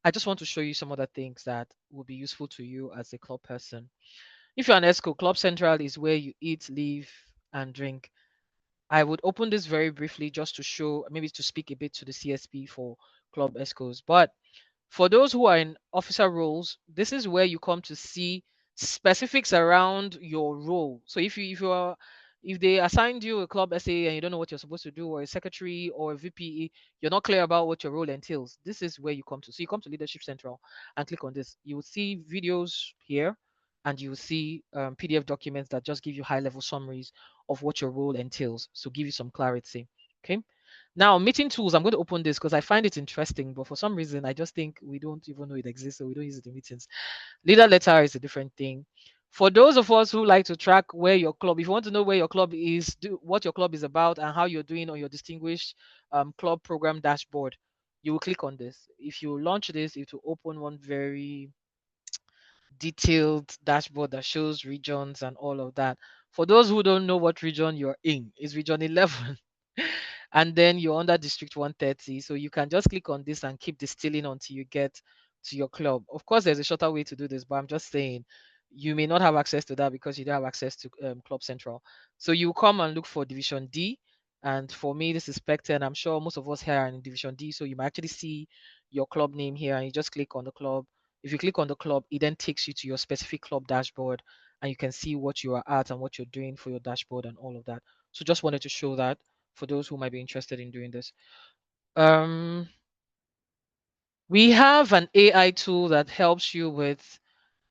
S1: I just want to show you some other things that will be useful to you as a club person. If you're an ESCO, Club Central is where you eat, live, and drink. I would open this very briefly just to show, maybe to speak a bit to the CSP for Club ESCOs. But for those who are in officer roles, this is where you come to see specifics around your role. So if they assigned you a club SA and you don't know what you're supposed to do, or a secretary or a VPE, you're not clear about what your role entails. This is where you come to. So you come to Leadership Central and click on this. You will see videos here, and you will see PDF documents that just give you high-level summaries of what your role entails. So give you some clarity. Okay. Now, meeting tools, I'm going to open this because I find it interesting, but for some reason, I just think we don't even know it exists, so we don't use it in meetings. Leader letter is a different thing. For those of us who like to track where your club, if you want to know where your club is, what your club is about, and how you're doing on your distinguished club program dashboard, you will click on this. If you launch this, it will open one very detailed dashboard that shows regions and all of that. For those who don't know what region you're in, it's region 11. And then you're under district 130. So you can just click on this and keep distilling until you get to your club. Of course, there's a shorter way to do this, but I'm just saying you may not have access to that because you don't have access to Club Central. So you come and look for Division D. And for me, this is Pecten. I'm sure most of us here are in Division D. So you might actually see your club name here and you just click on the club. If you click on the club, it then takes you to your specific club dashboard and you can see what you are at and what you're doing for your dashboard and all of that. So just wanted to show that for those who might be interested in doing this. Um, we have an AI tool that helps you with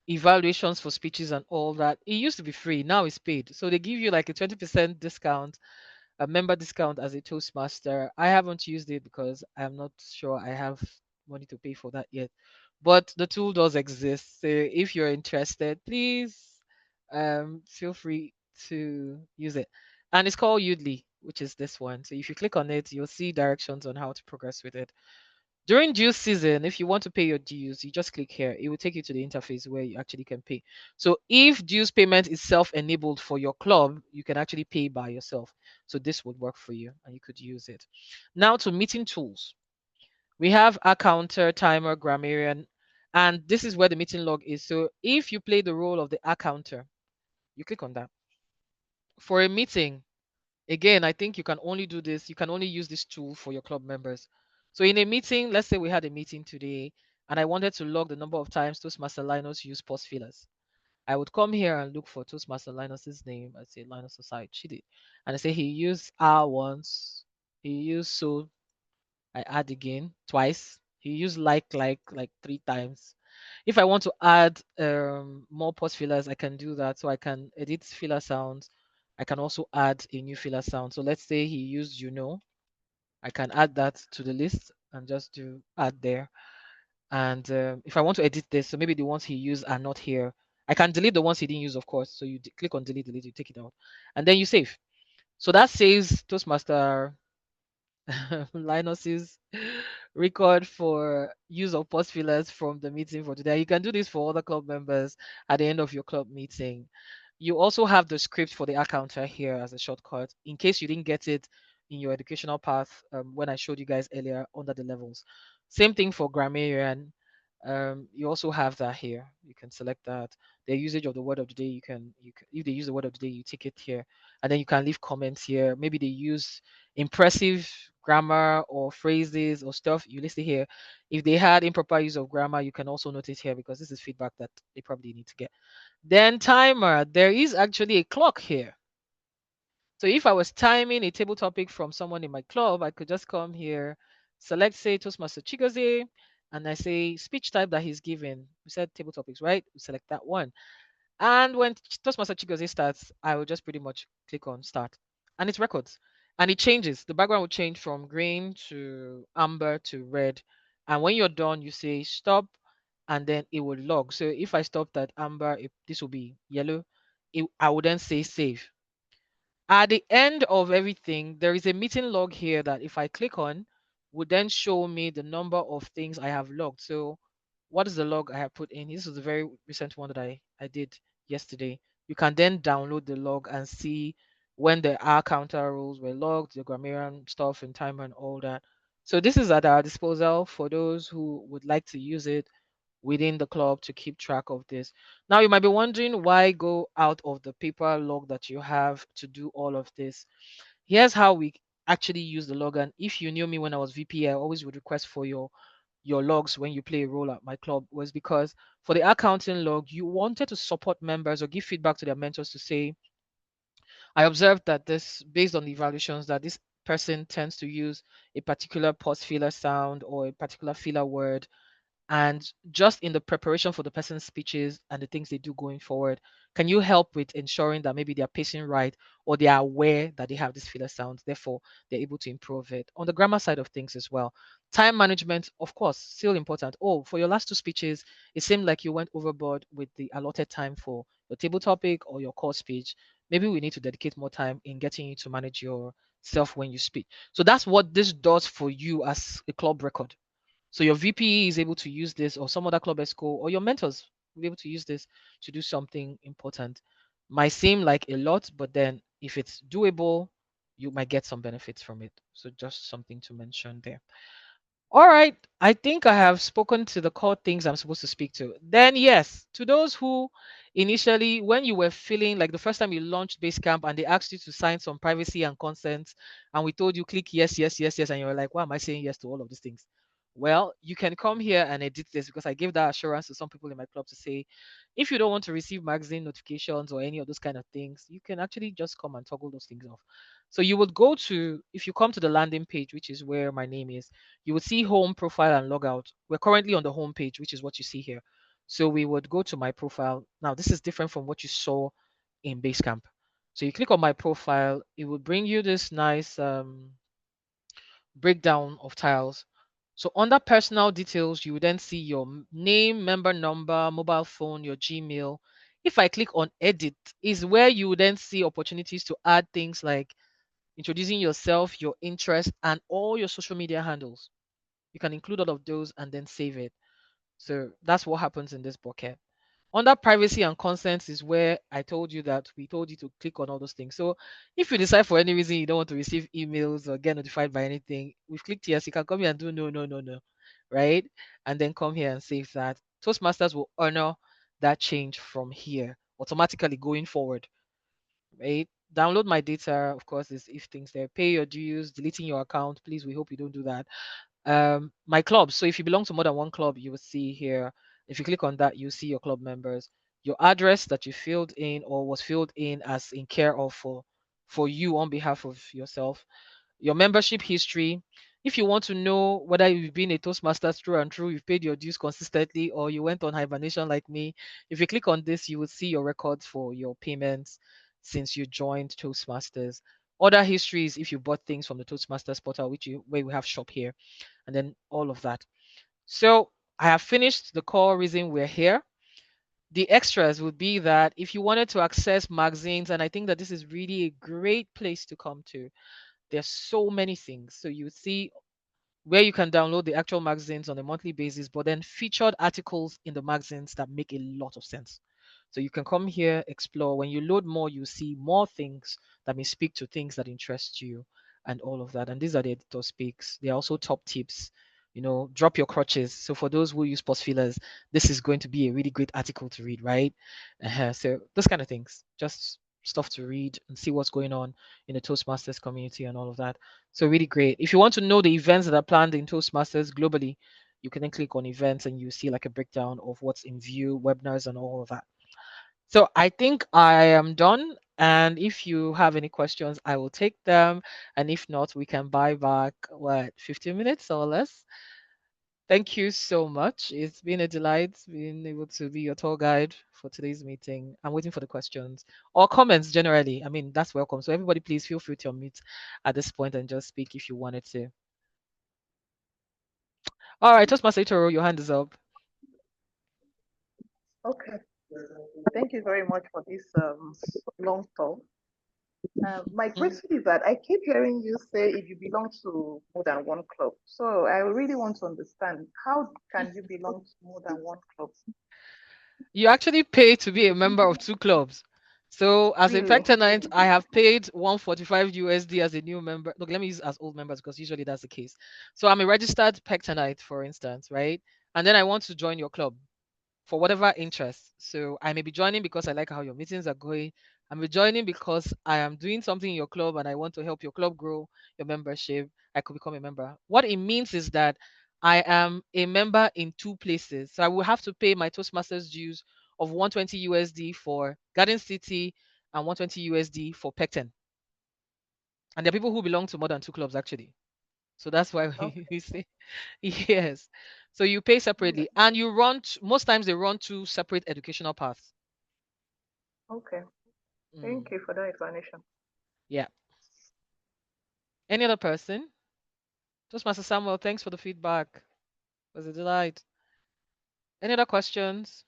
S1: evaluations for speeches and all that. It used to be free, now it's paid. So they give you like a 20% discount, a member discount as a Toastmaster. I haven't used it because I'm not sure I have money to pay for that yet. But the tool does exist. So if you're interested, please feel free to use it. And it's called Udly, which is this one. So if you click on it, you'll see directions on how to progress with it. During due season, if you want to pay your dues, you just click here. It will take you to the interface where you actually can pay. So if dues payment is self-enabled for your club, you can actually pay by yourself. So this would work for you and you could use it. Now to meeting tools. We have a counter, timer, grammarian, and this is where the meeting log is. So if you play the role of the counter, you click on that. For a meeting, again, I think you can only do this, you can only use this tool for your club members. So in a meeting, let's say we had a meeting today and I wanted to log the number of times Toastmaster Linus used pause fillers. I would come here and look for Toastmaster Linus's name. I'd say Linus aside, she did. And I say he used R once, he used so, I add again twice. He used like 3 times. If I want to add more pause fillers, I can do that. So I can edit filler sounds. I can also add a new filler sound. So let's say he used I can add that to the list and just do add there. And if I want to edit this, so maybe the ones he used are not here. I can delete the ones he didn't use, of course. So you click on delete, delete, you take it out, and then you save. So that saves Toastmaster Linus's record for use of post fillers from the meeting for today. You can do this for other club members at the end of your club meeting. You also have the script for the R counter here as a shortcut in case you didn't get it in your educational path when I showed you guys earlier under the levels. Same thing for grammarian. You also have that here. You can select that. The usage of the word of the day, you can if they use the word of the day, you take it here, and then you can leave comments here. Maybe they use impressive grammar or phrases or stuff, you list it here. If they had improper use of grammar, you can also note it here because this is feedback that they probably need to get. Then timer, there is actually a clock here. So if I was timing a table topic from someone in my club, I could just come here, select say Toastmaster Chigozie, and I say speech type that he's given. We said table topics, right? We select that one. And when Toastmaster Chigozie starts, I will just pretty much click on start. And it records. And it changes. The background will change from green to amber to red. And when you're done, you say stop and then it will log. So if I stopped at amber, this will be yellow. I will then say save. At the end of everything, there is a meeting log here that if I click on, would then show me the number of things I have logged. So what is the log I have put in? This is a very recent one that I did yesterday. You can then download the log and see when the R counter rules were logged, the grammarian stuff and timer and all that. So this is at our disposal for those who would like to use it within the club to keep track of this. Now, you might be wondering why go out of the paper log that you have to do all of this. Here's how we actually use the log. And if you knew me when I was VP, I always would request for your logs when you play a role at my club was because for the accounting log, you wanted to support members or give feedback to their mentors to say, I observed that this, based on the evaluations, that this person tends to use a particular pause filler sound or a particular filler word, and just in the preparation for the person's speeches and the things they do going forward, can you help with ensuring that maybe they're pacing right or they are aware that they have these filler sounds, therefore they're able to improve it? On the grammar side of things as well, time management, of course, still important. Oh, for your last two speeches, it seemed like you went overboard with the allotted time for your table topic or your core speech. Maybe we need to dedicate more time in getting you to manage yourself when you speak. So that's what this does for you as a club record. So your VPE is able to use this, or some other club exco, or your mentors will be able to use this to do something important. Might seem like a lot, but then if it's doable, you might get some benefits from it. So just something to mention there. All right, I think I have spoken to the core things I'm supposed to speak to. Then, yes, to those who initially, when you were feeling like the first time you launched Basecamp and they asked you to sign some privacy and consent, and we told you click yes, yes, yes, yes, and you were like, why am I saying yes to all of these things? Well, you can come here and edit this because I gave that assurance to some people in my club to say, if you don't want to receive magazine notifications or any of those kind of things, you can actually just come and toggle those things off. So you would go to, if you come to the landing page, which is where my name is, you would see home, profile, and logout. We're currently on the home page, which is what you see here. So we would go to my profile. Now, this is different from what you saw in Basecamp. So you click on my profile, it will bring you this nice breakdown of tiles. So under personal details, you will then see your name, member number, mobile phone, your Gmail. If I click on edit, is where you will then see opportunities to add things like introducing yourself, your interest, and all your social media handles. You can include all of those and then save it. So that's what happens in this bucket. Under privacy and consent is where I told you that we told you to click on all those things. So if you decide for any reason you don't want to receive emails or get notified by anything, we've clicked yes, you can come here and do no, no, no, no, right? And then come here and save that. Toastmasters will honor that change from here automatically going forward, right? Download my data, of course, is if things there. Pay your dues, deleting your account. Please, we hope you don't do that. My clubs. So if you belong to more than one club, you will see here. If you click on that, you see your club members, your address that you filled in or was filled in as in care of for you on behalf of yourself, your membership history. If you want to know whether you've been a Toastmaster through and through, you've paid your dues consistently, or you went on hibernation like me, if you click on this, you will see your records for your payments since you joined Toastmasters. Order histories if you bought things from the Toastmasters portal, where we have shop here, and then all of that. So I have finished the core reason we're here. The extras would be that if you wanted to access magazines, and I think that this is really a great place to come to, there's so many things. So you see where you can download the actual magazines on a monthly basis, but then featured articles in the magazines that make a lot of sense. So you can come here, explore. When you load more, you see more things that may speak to things that interest you and all of that. And these are the editor speaks. They are also top tips. Drop your crutches. So for those who use pause fillers, this is going to be a really great article to read, right? So those kind of things, just stuff to read and see what's going on in the Toastmasters community and all of that. So really great. If you want to know the events that are planned in Toastmasters globally, you can then click on events and you see like a breakdown of what's in view, webinars and all of that. So I think I am done. And if you have any questions, I will take them. And if not, we can buy back 15 minutes or less. Thank you so much. It's been a delight being able to be your tour guide for today's meeting. I'm waiting for the questions or comments generally. I mean, that's welcome. So everybody, please feel free to unmute at this point and just speak if you wanted to. All right, Toastmaster Itoro, your hand is up.
S2: Okay. Thank you very much for this long talk. My question is that I keep hearing you say if you belong to more than one club. So I really want to understand, how can you belong to more than one club?
S1: You actually pay to be a member of 2 clubs. So as a
S2: Really?
S1: Pectenite, I have paid 145 USD as a new member. Look, let me use as old members because usually that's the case. So I'm a registered Pectenite, for instance, right? And then I want to join your club for whatever interest. So I may be joining because I like how your meetings are going. I'm joining because I am doing something in your club and I want to help your club grow your membership. I could become a member. What it means is that I am a member in 2 places. So I will have to pay my Toastmasters dues of 120 USD for Garden City and 120 USD for Pecten. And there are people who belong to more than 2 clubs actually. So that's why
S2: Okay.
S1: we say yes. So you pay separately and you most times they run 2 separate educational paths.
S2: Okay.
S1: Mm,
S2: Thank you for that explanation.
S1: yeah. Any other person? Toastmaster Samuel, thanks for the feedback. It was a delight. Any other questions?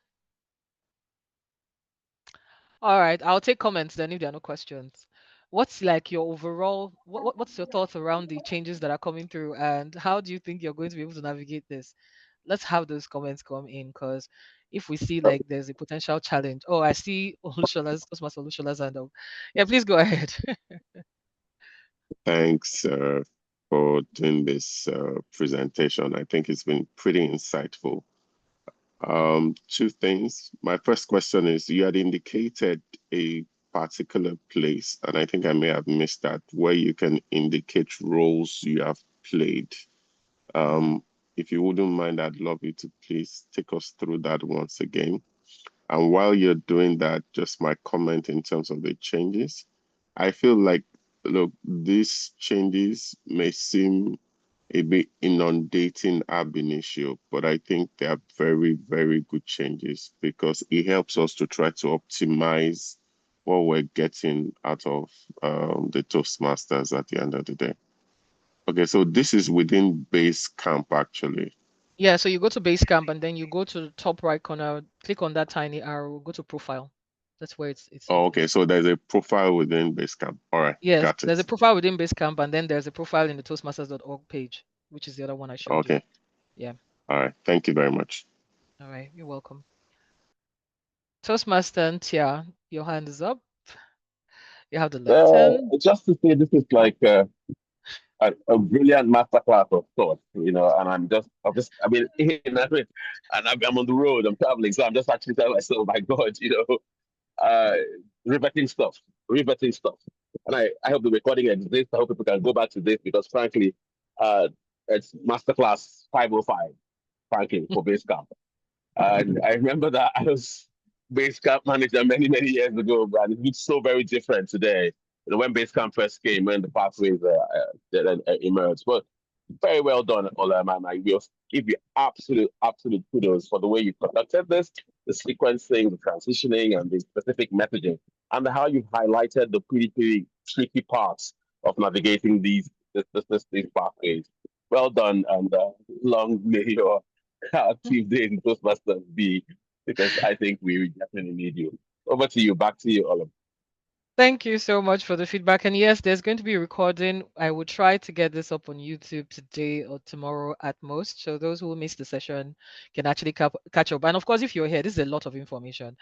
S1: All right, I'll take comments then if there are no questions. What's like your overall what's your thoughts around the changes that are coming through and how do you think you're going to be able to navigate this? Let's have those comments come in because if we see like there's a potential challenge. Oh, I see Olushola's Toastmaster Olushola's hand up. Yeah, please go ahead.
S9: Thanks for doing this presentation. I think it's been pretty insightful. 2 things. My first question is, you had indicated a particular place, and I think I may have missed that, where you can indicate roles you have played. If you wouldn't mind, I'd love you to please take us through that once again. And while you're doing that, just my comment in terms of the changes. I feel like, look, these changes may seem a bit inundating ab initio, but I think they are very, very good changes because it helps us to try to optimize what we're getting out of the Toastmasters at the end of the day. Okay, so this is within base camp actually.
S1: Yeah, so you go to Basecamp and then you go to the top right corner, click on that tiny arrow, go to profile. That's where it
S9: Oh,
S1: says
S9: okay,
S1: it.
S9: so there's a profile within Basecamp. All right,
S1: Yes,
S9: got
S1: there's a
S9: it.
S1: profile within Basecamp and then there's a profile in the Toastmasters.org page, which is the other one I showed you.
S9: Okay,
S1: Yeah.
S9: all right. Thank you very much.
S1: All right. You're welcome. Toastmaster and Tia, your hand is up. You have the left hand.
S10: Just to say, this is like a brilliant masterclass of thought, and I mean, and I'm on the road, I'm traveling, so I'm just actually telling myself, my God, uh, riveting stuff, riveting stuff. And I hope the recording exists. I hope people can go back to this because, frankly, it's masterclass 505, frankly, for Basecamp. And I remember that I was Basecamp manager many, many years ago, and it looks so very different today. When Basecamp first came, when the pathways emerged. But very well done, Olem, and I will give you absolute kudos for the way you conducted this, the sequencing, the transitioning, and the specific messaging, and how you've highlighted the pretty tricky parts of navigating these pathways. Well done, and long may your active day in Toastmasters be, because I think we definitely need you. Over to you. Back to you, Olam.
S1: Thank you so much for the feedback. And yes, there's going to be a recording. I will try to get this up on YouTube today or tomorrow at most. So those who missed the session can actually catch up. And of course, if you're here, this is a lot of information.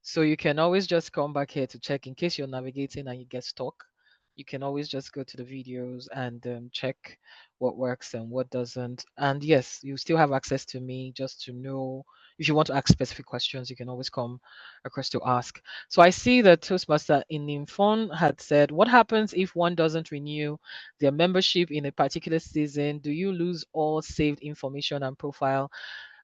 S1: So you can always just come back here to check in case you're navigating and you get stuck. You can always just go to the videos and check what works and what doesn't. And yes, you still have access to me just to know if you want to ask specific questions, you can always come across to ask. So I see that Toastmaster in Infon had said, what happens if one doesn't renew their membership in a particular season? Do you lose all saved information and profile?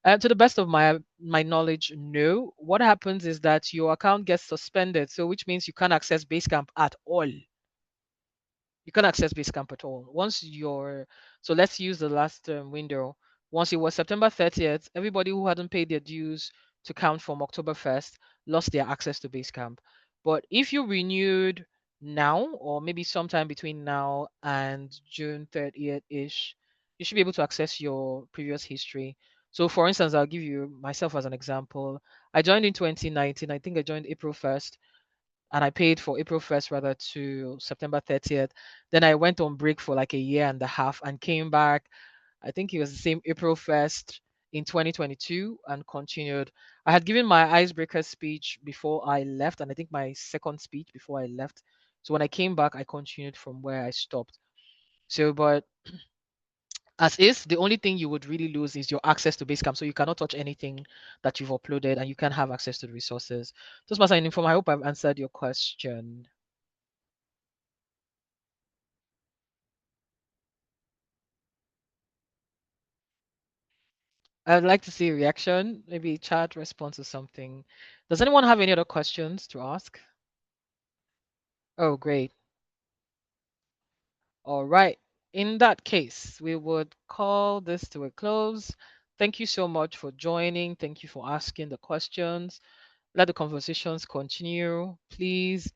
S1: To the best of my knowledge, no. What happens is that your account gets suspended, so which means you can't access Basecamp at all. You can't access Basecamp at all. Once you're so let's use the last window. Once it was September 30th, everybody who hadn't paid their dues to count from October 1st lost their access to Basecamp. But if you renewed now, or maybe sometime between now and June 30th ish, you should be able to access your previous history. So, for instance, I'll give you myself as an example. I joined in 2019. I think I joined April 1st and I paid for April 1st rather to September 30th. Then I went on break for like a year and a half and came back. I think it was the same April 1st in 2022 and continued. I had given my icebreaker speech before I left, and I think my second speech before I left. So when I came back, I continued from where I stopped. So, but as is, the only thing you would really lose is your access to Basecamp. So you cannot touch anything that you've uploaded and you can have access to the resources. Just as an inform, I hope I've answered your question. I'd like to see a reaction, maybe chat response or something. Does anyone have any other questions to ask? Oh, great. All right. In that case, we would call this to a close. Thank you so much for joining. Thank you for asking the questions. Let the conversations continue. Please,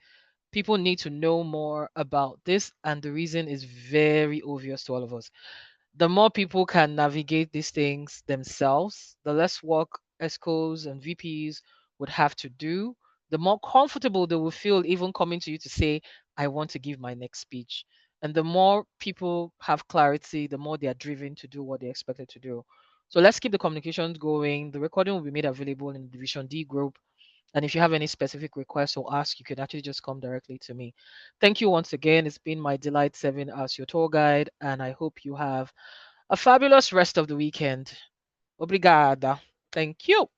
S1: people need to know more about this, and the reason is very obvious to all of us. The more people can navigate these things themselves, the less work ESCOs and VPs would have to do, the more comfortable they will feel even coming to you to say, I want to give my next speech. And the more people have clarity, the more they are driven to do what they're expected to do. So let's keep the communications going. The recording will be made available in the Division D group. And if you have any specific requests or ask, you can actually just come directly to me. Thank you once again. It's been my delight serving as your tour guide, and I hope you have a fabulous rest of the weekend. Obrigada. Thank you.